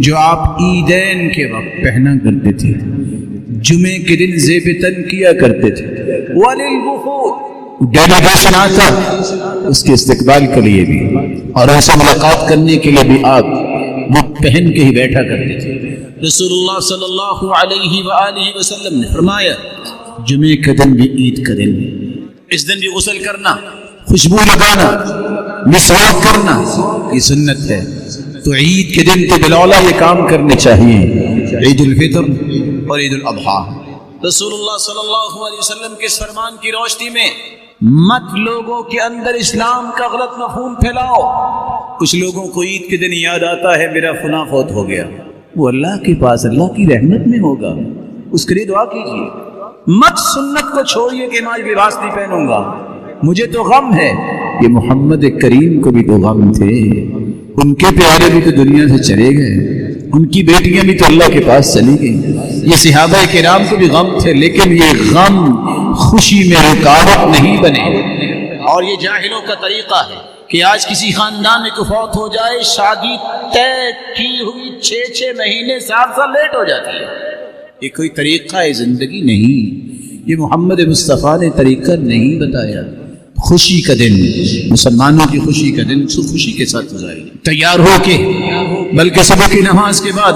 جو آپ عیدین کے وقت پہنا کرتے تھے، جمعے کے دن زیب تن کیا کرتے تھے۔ وَلِلْوُفُودِ، ڈیلیگیشن آتا اس کے استقبال کے لیے بھی اور ایسا ملاقات کرنے کے لیے بھی آپ وہ پہن کے ہی بیٹھا کرتے تھے۔ رسول اللہ صلی اللہ علیہ وآلہ وسلم نے فرمایا جمعے کا دن بھی عید کا دن، اس دن بھی غسل کرنا، خوشبو لگانا، مسواک کرنا یہ سنت ہے، تو عید کے دن تو بلاولا یہ کام کرنے چاہیے، عید الفطر اور عید الاضحیٰ۔ رسول اللہ صلی اللہ علیہ وسلم کے فرمان کی روشنی میں مت لوگوں کے اندر اسلام کا غلط مفہوم پھیلاؤ۔ کچھ لوگوں کو عید کے دن یاد آتا ہے میرا فلاں فوت ہو گیا، وہ اللہ کے پاس اللہ کی رحمت میں ہوگا، اس کے لیے دعا کیجیے۔ مت سنت کو چھوڑیے کہ میں آج لباس نہیں پہنوں گا، مجھے تو غم ہے۔ یہ محمد کریم کو بھی تو غم تھے، ان کے پیارے بھی تو دنیا سے چلے گئے، ان کی بیٹیاں بھی تو اللہ کے پاس چلی گئیں، یہ صحابہ کرام کو بھی غم تھے، لیکن یہ غم خوشی میں رکاوٹ نہیں بنے۔ اور یہ جاہلوں کا طریقہ ہے کہ آج کسی خاندان میں کوئی فوت ہو جائے، شادی طے کی ہوئی 6 مہینے 7 سال لیٹ ہو جاتی ہے۔ یہ کوئی طریقہ ہے زندگی نہیں، یہ محمد مصطفیٰ نے طریقہ نہیں بتایا۔ خوشی کا دن، مسلمانوں کی خوشی کا دن خوشی کے ساتھ گزارے، تیار ہو کے، بلکہ صبح کی نماز کے بعد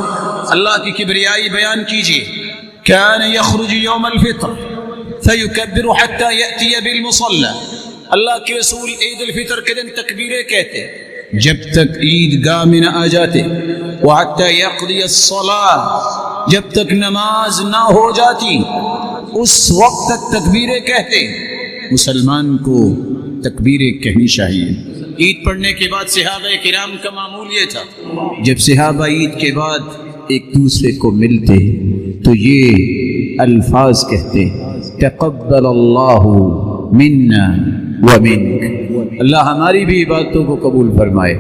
اللہ کی کبریائی بیان کیجیے۔ کان یخرج یوم الفطر فیکبر حتی یأتی بالمصلی، اللہ کے رسول عید الفطر کے دن تکبیریں کہتے جب تک عید گاہ میں نہ آ جاتے، وحتی یقضی الصلاۃ، جب تک نماز نہ ہو جاتی اس وقت تک تکبیریں کہتے۔ مسلمان کو تکبیریں کہنی چاہیے۔ عید پڑھنے کے بعد صحابہ کرام کا معمول یہ تھا، جب صحابہ عید کے بعد ایک دوسرے کو ملتے تو یہ الفاظ کہتے، تقبل اللہ منا ومنک، اللہ ہماری بھی عبادتوں کو قبول فرمائے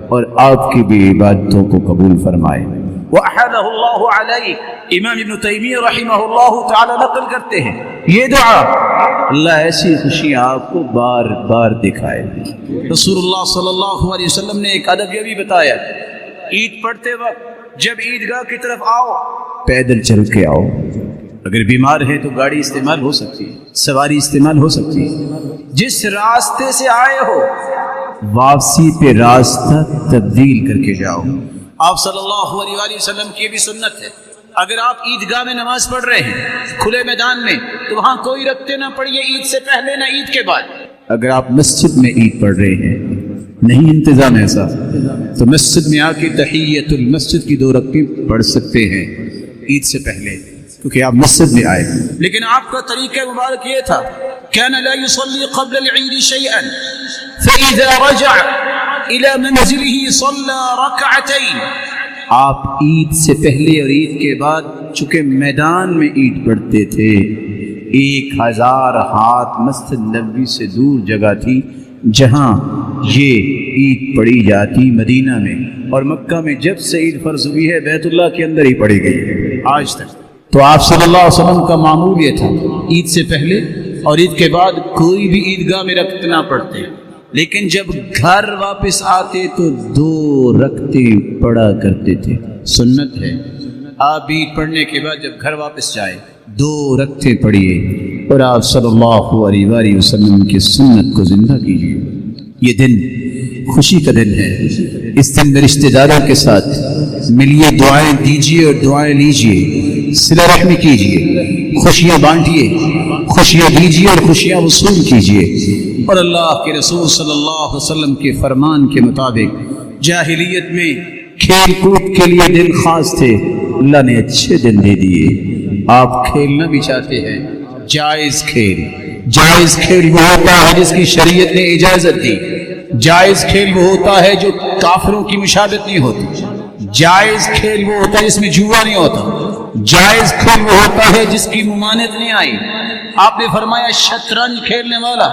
اور آپ کی بھی عبادتوں کو قبول فرمائے۔ وَأَحَدَهُ اللَّهُ عَلَيْهِ، امام ابن تیمیہ رحمہ اللہ تعالی نقل کرتے ہیں یہ دعا، اللہ ایسی خوشیاں آپ کو بار بار دکھائے۔ رسول اللہ صلی اللہ علیہ وسلم نے ایک ادب یہ بھی بتایا، عید پڑھتے وقت جب عیدگاہ کی طرف آؤ پیدل چل کے آؤ، اگر بیمار ہے تو گاڑی استعمال ہو سکتی ہے، سواری استعمال ہو سکتی ہے، جس راستے سے آئے ہو واپسی پہ راستہ تبدیل کر کے جاؤ۔ آپ صلی اللہ علیہ وسلم کی بھی سنت ہے، اگر آپ عیدگاہ میں نماز پڑھ رہے ہیں کھلے میدان میں تو وہاں کوئی رکھتے نہ پڑھیے عید سے پہلے نہ عید کے بعد۔ اگر آپ مسجد میں عید پڑھ رہے ہیں، نہیں انتظام ایسا، تو مسجد میں آ کے تحیت المسجد کی 2 رکعتیں پڑھ سکتے ہیں عید سے پہلے، کیونکہ آپ مسجد میں آئے۔ لیکن آپ کا طریقہ مبارک یہ تھا، كان لا يصلي قبل العيد شيئا فإذا رجع إلى منزله صلى ركعتين، آپ عید سے پہلے اور عید کے بعد چونکہ میدان میں عید پڑھتے تھے، 1000 ہاتھ مسجد نبوی سے دور جگہ تھی، جہاں یہ عید پڑھی جاتی مدینہ میں، اور مکہ میں جب سے عید فرض ہوئی ہے بیت اللہ کے اندر ہی پڑھی گئی ہے آج تک۔ تو آپ صلی اللہ علیہ وسلم کا معمول یہ تھا، عید سے پہلے اور عید کے بعد کوئی بھی عیدگاہ میں رکعت نہ پڑھتے، لیکن جب گھر واپس آتے تو 2 رکعتیں پڑھا کرتے تھے۔ سنت ہے، آپ عید پڑھنے کے بعد جب گھر واپس جائے 2 رکعتیں پڑھیے اور آپ صلی اللہ علیہ وآلہ وسلم کی سنت کو زندہ کیجیے۔ یہ دن خوشی کا دن ہے، اس دن میں رشتہ داروں کے ساتھ ملیے، دعائیں دیجیے اور دعائیں لیجیے، صلہ رحمی کیجیے، خوشیاں بانٹیے، خوشیاں دیجیے اور خوشیاں وصول کیجیے۔ اور اللہ کے رسول صلی اللہ علیہ وسلم کے فرمان کے مطابق جاہلیت میں کھیل کود کے لیے دن خاص تھے، اللہ نے اچھے دن دے دیے۔ آپ کھیلنا بھی چاہتے ہیں، جائز کھیل، جائز کھیل وہ ہوتا ہے جس کی شریعت نے اجازت دی، جائز کھیل وہ ہوتا ہے جو کافروں کی مشابہت نہیں ہوتی، جائز کھیل وہ ہوتا ہے جس میں جوا نہیں ہوتا، جائز کھیل وہ ہوتا ہے جس کی ممانعت نہیں آئی۔ آپ نے فرمایا شطرنج کھیلنے والا،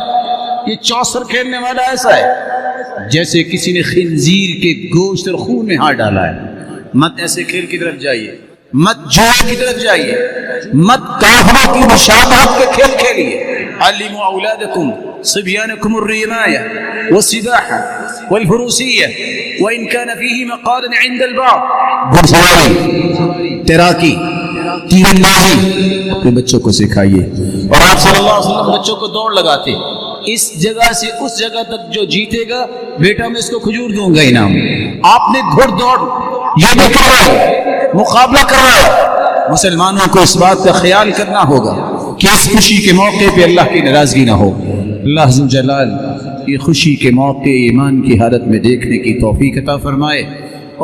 یہ چوسر کھیلنے والا ایسا ہے جیسے کسی نے خنزیر کے گوشت اور خون میں ہاتھ ڈالا ہے۔ مت ایسے کھیل کی طرف جائیے، مت جوا کی طرف جائیے، مت کافروں کی مشابہت کے کھیل کھیلیے۔ علموا اولادکم صبیانکم الرمایہ والسباحہ والفروسیہ وان کان فیہ مقال عند البعض، گھڑ سواری، تیراکی، تیر اندازی اپنے بچوں کو سکھائیے۔ اور آپ صلی اللہ علیہ وسلم بچوں کو دوڑ لگاتے، اس جگہ سے اس جگہ تک جو جیتے گا بیٹا میں اس کو کھجور دوں گا انعام۔ آپ نے گھڑ دوڑ یہ بھی کر رہا ہے، مقابلہ کر رہا ہے۔ مسلمانوں کو اس بات کا خیال کرنا ہوگا کہ اس خوشی کے موقع پہ اللہ کی ناراضگی نہ ہو۔ اللہ ذو جلال یہ خوشی کے موقع ایمان کی حالت میں دیکھنے کی توفیق عطا فرمائے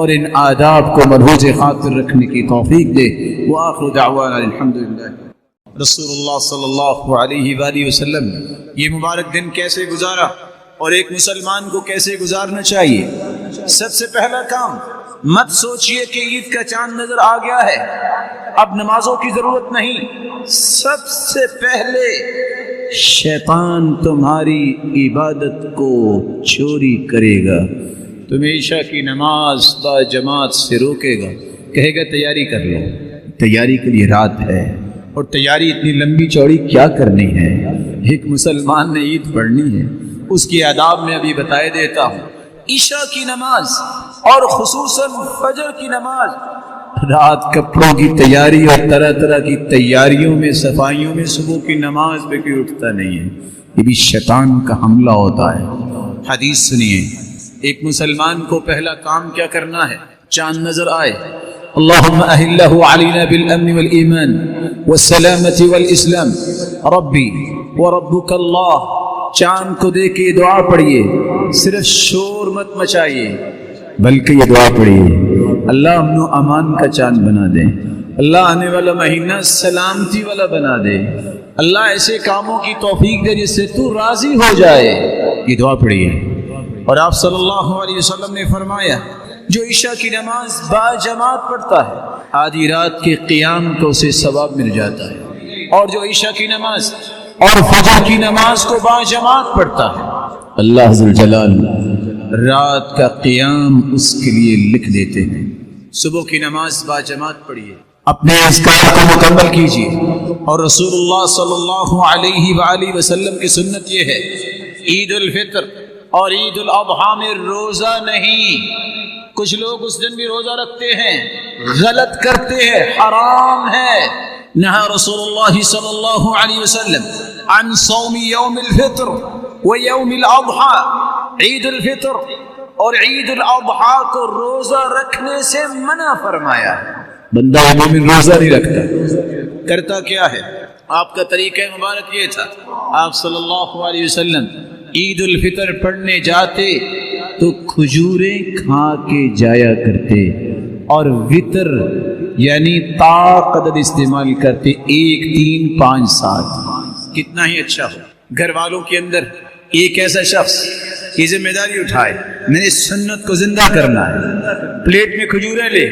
اور ان آداب کو ملحوظ خاطر رکھنے کی توفیق دے۔ وآخر دعوانا الحمدللہ۔ رسول اللہ صلی اللہ علیہ وآلہ وسلم یہ مبارک دن کیسے گزارا اور ایک مسلمان کو کیسے گزارنا چاہیے؟ سب سے پہلا کام، مت سوچئے کہ عید کا چاند نظر آ گیا ہے اب نمازوں کی ضرورت نہیں۔ سب سے پہلے شیطان تمہاری عبادت کو چوری کرے گا، تمہیں عشاء کی نماز با جماعت سے روکے گا، کہے گا تیاری کر لو، تیاری کے لیے رات ہے، اور تیاری اتنی لمبی چوڑی کیا کرنی ہے؟ ایک مسلمان نے عید پڑھنی ہے، اس کی آداب میں ابھی بتائے دیتا ہوں۔ عشاء کی نماز اور خصوصاً فجر کی نماز، رات کپڑوں کی تیاری اور طرح طرح کی تیاریوں میں، صفائیوں میں صبح کی نماز پہ کوئی اٹھتا نہیں ہے، یہ بھی شیطان کا حملہ ہوتا ہے۔ حدیث سنیے، ایک مسلمان کو پہلا کام کیا کرنا ہے؟ چاند نظر آئے، اللہم اہلہ علینا بالامن والایمان والسلامت والاسلام ربی وربک اللہ۔ چاند کو دیکھ کے یہ دعا پڑھیے، صرف شور مت مچائیے بلکہ یہ دعا پڑھیے، اللہ امن و امان کا چاند بنا دے، اللہ آنے والا مہینہ سلامتی والا بنا دے، اللہ ایسے کاموں کی توفیق دے جس سے تو راضی ہو جائے، یہ دعا پڑھیے۔ اور آپ صلی اللہ علیہ وسلم نے فرمایا جو عشاء کی نماز با جماعت پڑھتا ہے آدھی رات کے قیام کو اسے ثواب مل جاتا ہے، اور جو عشاء کی نماز اور فجر کی نماز کو با جماعت پڑھتا ہے اللہ ذو الجلال رات کا قیام اس کے لیے لکھ دیتے ہیں۔ صبح کی نماز با جماعت پڑھیے، اپنے اذکار کو مکمل کیجیے، اور رسول اللہ صلی اللہ علیہ وآلہ وسلم کی سنت یہ ہے عید الفطر اور عید الاضحیٰ میں روزہ نہیں۔ کچھ لوگ اس دن بھی روزہ رکھتے ہیں، غلط کرتے ہیں، حرام ہے۔ نہا رسول اللہ صلی اللہ علیہ وسلم عن صوم یوم الفطر و یوم الاضحیٰ، عید الفطر اور عید الاضحیٰ کو روزہ رکھنے سے منع فرمایا ہے۔ بندہ مومن روزہ نہیں رکھتا، کرتا کیا ہے؟ آپ کا طریقہ مبارک یہ تھا، آپ صلی اللہ علیہ وسلم عید الفطر پڑھنے جاتے تو کھجوریں کھا کے جایا کرتے، اور وطر یعنی تا عدد استعمال کرتے، 1 3 5 7۔ کتنا ہی اچھا ہو گھر والوں کے اندر ایک ایسا شخص یہ ذمہ داری اٹھائے میں نے سنت کو زندہ کرنا ہے، پلیٹ میں کھجوریں لے،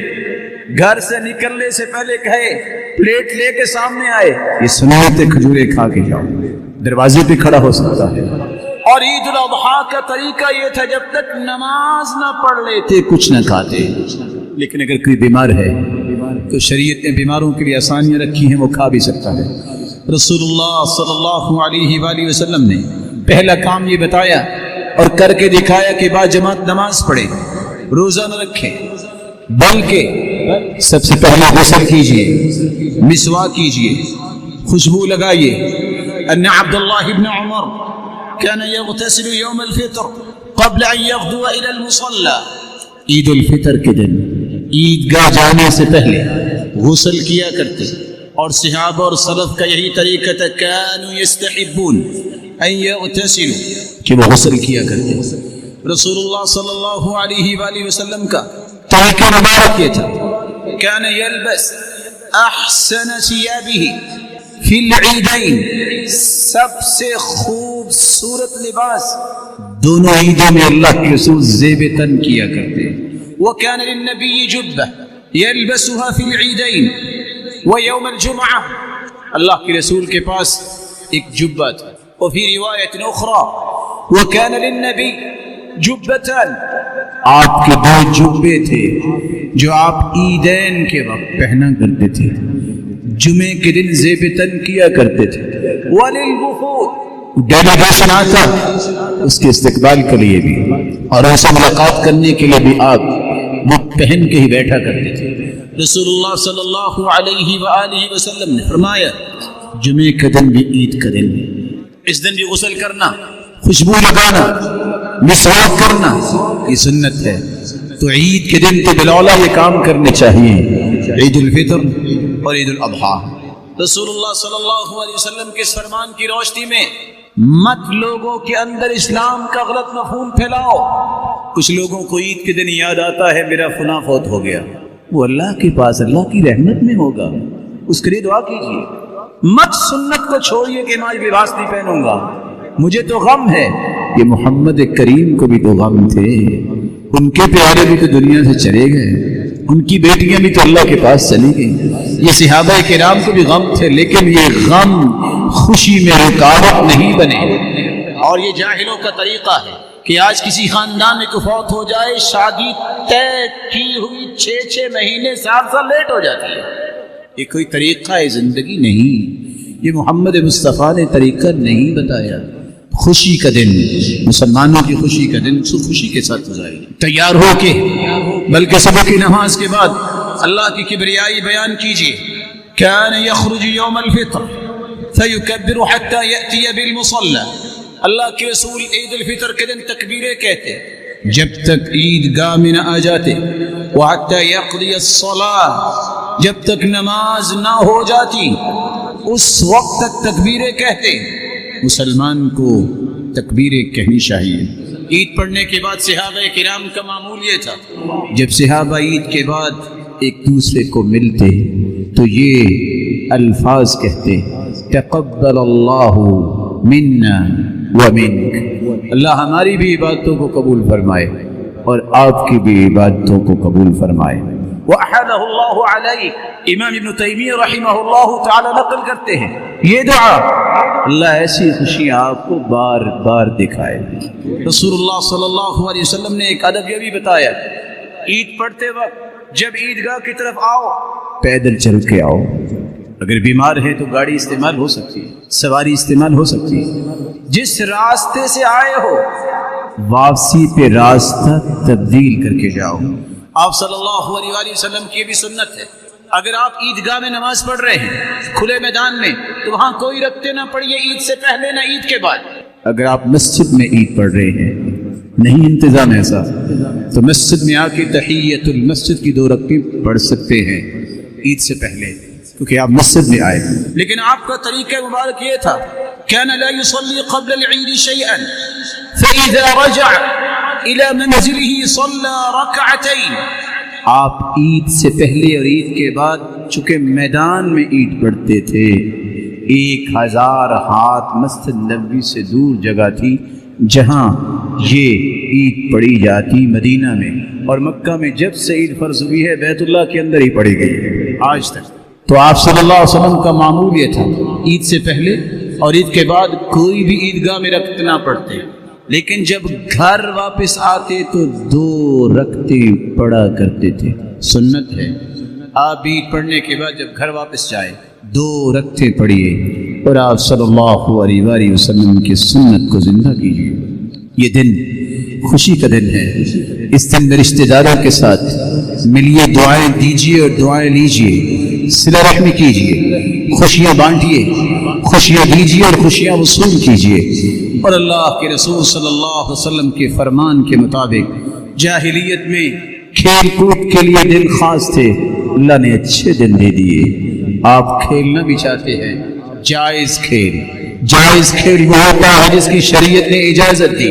گھر سے نکلنے سے پہلے کہے پلیٹ لے کے سامنے آئے یہ سنت کھجوریں کھا کے جاؤ، دروازے پہ کھڑا ہو سکتا ہے، اور عید الاضحیٰ کا طریقہ یہ تھا جب تک نماز نہ پڑھ لیتے کچھ نہ کھاتے. لیکن اگر کوئی بیمار ہے تو شریعت نے بیماروں کے لیے آسانیاں رکھی ہیں، وہ کھا بھی سکتا ہے. رسول اللہ صلی اللہ علیہ وآلہ وسلم نے پہلا کام یہ بتایا اور کر کے دکھایا کہ با جماعت نماز پڑھے، روزہ نہ رکھے، بلکہ سب سے پہلے غسل کیجئے، مسواک کیجئے، خوشبو لگائیے. ان عبداللہ ابن عمر كان يغتسل يوم الفطر قبل ان يغدو الى المصلى. عید الفطر کے دن عیدگاہ جانے سے پہلے غسل کیا کرتے، اور صحابہ اور سلف کا یہی طریقہ تھا. كانوا يستحبون ان يغتسلوا، کہ وہ غسل کیا کرتے. رسول اللہ صلی اللہ علیہ وآلہ وسلم کا طریقہ مبارک یہ تھا. كان يلبس احسن ثيابه فی العیدین، سب سے خوبصورت لباس دونوں عیدوں میں اللہ کے رسول زیب تن کیا کرتے. وَكَانَ لِلنَّبِيِّ جُبَّةٌ يَلْبَسُهَا فِي الْعِيدَيْنِ وَيَوْمَ الْجُمْعَةِ. اللہ کے رسول کے پاس ایک جبہ تھا. وفی روایت اخرى وَكَانَ لِلنَّبِيِّ جُبَّتان، آپ کے دو جبے تھے جو آپ عیدین کے وقت پہنا کرتے تھے، جمعے کے دن زیب تن کیا کرتے تھے. وَلِلْوُفُودِ، ڈیلیگیشن آتا اس کے استقبال کے لیے بھی اور ایسے ملاقات کرنے کے لیے بھی آپ وہ پہن کے ہی بیٹھا کرتے تھے. رسول اللہ صلی اللہ علیہ وآلہ وسلم نے فرمایا جمعے کا دن بھی عید کا دن، اس دن بھی غسل کرنا، خوشبو لگانا، مسواک کرنا یہ سنت ہے. تو عید کے دن تو بالاولیٰ یہ کام کرنے چاہیے، عید الفطر اور عید الاضحیٰ. رسول اللہ صلی اللہ علیہ وسلم کے فرمان کی روشنی میں مت لوگوں کے اندر اسلام کا غلط مفہوم پھیلاؤ. کچھ لوگوں کو عید کے دن یاد آتا ہے میرا فلاں فوت ہو گیا، وہ اللہ کے پاس اللہ کی رحمت میں ہوگا، اس کے لیے دعا کیجیے. مت سنت کو چھوڑیے کہ میں لباس نہیں پہنوں گا، مجھے تو غم ہے. یہ محمد کریم کو بھی تو غم تھے، ان کے پیارے بھی تو دنیا سے چلے گئے، ان کی بیٹیاں بھی تو اللہ کے پاس چلی گئیں. یہ صحابہ کرام کو بھی غم تھے، لیکن یہ غم خوشی میں رکاوٹ نہیں بنے. اور یہ جاہلوں کا طریقہ ہے کہ آج کسی خاندان میں کوئی فوت ہو جائے، شادی طے کی ہوئی 6 مہینے 7 سال لیٹ ہو جاتی ہے. یہ کوئی طریقہ زندگی نہیں، یہ محمد مصطفیٰ نے طریقہ نہیں بتایا. خوشی کا دن، مسلمانوں کی خوشی کا دن خوشی کے ساتھ گزارے، تیار ہو کے، بلکہ صبح کی نماز کے بعد اللہ کی کبریائی بیان کیجیے. كان يخرج يوم الفطر فيكبر حتى يأتي بالمصلى. اللہ کے رسول عید الفطر کے دن تکبیریں کہتے جب تک عید گاہ میں نہ آ جاتے. وحتى يقضي الصلاة، جب تک نماز نہ ہو جاتی اس وقت تک تکبیریں کہتے. مسلمان کو تکبیریں کہنی چاہیے. عید پڑھنے کے بعد صحابہ کرام کا معمول یہ تھا، جب صحابہ عید کے بعد ایک دوسرے کو ملتے تو یہ الفاظ کہتے تقبل اللہ منا ومنک، اللہ ہماری بھی عبادتوں کو قبول فرمائے اور آپ کی بھی عبادتوں کو قبول فرمائے. وَأَحَدَهُ اللَّهُ عَلَيْهِ، امام ابن تیمیہ رحمہ اللہ تعالی نقل کرتے ہیں یہ دعا، اللہ ایسی خوشیاں آپ کو بار بار دکھائے. رسول اللہ صلی اللہ علیہ وسلم نے ایک ادب یہ بھی بتایا، عید پڑھتے وقت جب عیدگاہ کی طرف آؤ پیدل چل کے آؤ. اگر بیمار ہے تو گاڑی استعمال ہو سکتی ہے، سواری استعمال ہو سکتی ہے. جس راستے سے آئے ہو واپسی پہ راستہ تبدیل کر کے جاؤ. آپ صلی اللہ علیہ وآلہ وسلم کی بھی سنت ہے، اگر آپ عیدگاہ میں نماز پڑھ رہے ہیں کھلے میدان میں تو وہاں کوئی رکھتے نہ پڑھیے عید سے پہلے نہ عید کے بعد. اگر آپ مسجد میں عید پڑھ رہے ہیں، نہیں انتظام ایسا، تو مسجد میں آ کے تحیت المسجد کی 2 رکعتیں پڑھ سکتے ہیں عید سے پہلے، کیونکہ آپ مسجد میں آئے. لیکن آپ کا طریقہ مبارک یہ تھا كان لا يصلي قبل العيد شيئا فإذا رجع إلى منزله صلى ركعتين. آپ عید سے پہلے اور عید کے بعد چونکہ میدان میں عید پڑھتے تھے، 1000 ہاتھ مسجد نبوی سے دور جگہ تھی جہاں یہ عید پڑھی جاتی مدینہ میں، اور مکہ میں جب سے عید فرض ہوئی ہے بیت اللہ کے اندر ہی پڑھی گئی ہے آج تک. تو آپ صلی اللہ علیہ وسلم کا معمول یہ تھا عید سے پہلے اور عید کے بعد کوئی بھی عیدگاہ میں رکعت نہ پڑھتے. لیکن جب گھر واپس آتے تو 2 رکعتیں پڑھا کرتے تھے. سنت ہے، آپ عید پڑھنے کے بعد جب گھر واپس جائیں 2 رکعتیں پڑھیے اور آپ صلی اللہ علیہ وآلہ وسلم کی سنت کو زندہ کیجیے. یہ دن خوشی کا دن ہے. اس دن میں رشتہ داروں کے ساتھ ملیے، دعائیں دیجیے اور دعائیں لیجیے، صلہ رحمی کیجیے، خوشیاں بانٹیے، خوشیاں دیجیے اور خوشیاں وصول کیجیے. اور اللہ کے رسول صلی اللہ علیہ وسلم کے فرمان کے مطابق جاہلیت میں کھیل کود کے لیے دن خاص تھے، اللہ نے اچھے دن دے دیے. آپ کھیلنا بھی چاہتے ہیں، جائز کھیل. جائز کھیل وہ ہوتا ہے جس کی شریعت نے اجازت دی.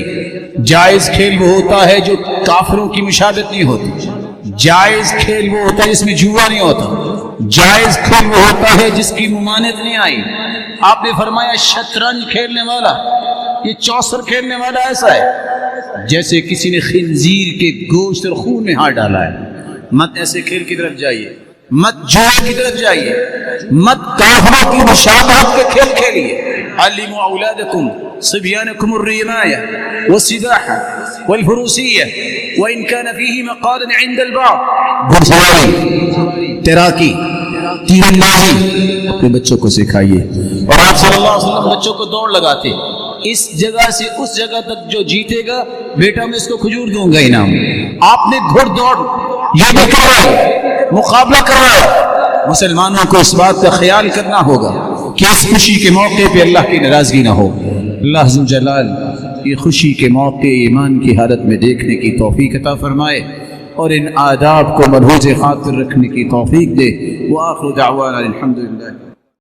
جائز کھیل وہ ہوتا ہے جو کافروں کی مشابہت نہیں ہوتی. جائز کھیل وہ ہوتا ہے جس میں جوا نہیں ہوتا. جائز کھیل وہ ہوتا ہے جس کی ممانعت نہیں آئی. آپ نے فرمایا شطرنج کھیلنے والا، یہ چوسر کھیلنے والا ایسا ہے جیسے کسی نے خنزیر کے گوشت اور خون میں ہاتھ ڈالا ہے. مت ایسے کھیل کی طرف جائیے، مت جوا کی طرف جائیے، مت کافروں کی مشابہت کے کھیل کھیلیے. علموا اولادکم صبیانکم الرماية والسباحة والفروسية وإن كان فيه مقال عند البعض. گھڑسواری، تیراکی، تیر اندازی اپنے بچوں کو سکھائیے. اور آپ صلی اللہ علیہ وسلم بچوں کو دوڑ لگاتے، اس جگہ سے اس جگہ تک جو جیتے گا بیٹا میں اس کو کھجور دوں گا انعام. آپ نے گھڑ دوڑ یہ بھی کروایا، مقابلہ کروایا. مسلمانوں کو اس بات کا خیال کرنا ہوگا کہ اس خوشی کے موقع پہ اللہ کی ناراضگی نہ ہو. اللہ عز و جلال یہ خوشی کے موقع ایمان کی حالت میں دیکھنے کی توفیق عطا فرمائے اور ان آداب کو ملحوظ خاطر رکھنے کی توفیق دے. وآخر دعوانا الحمدللہ.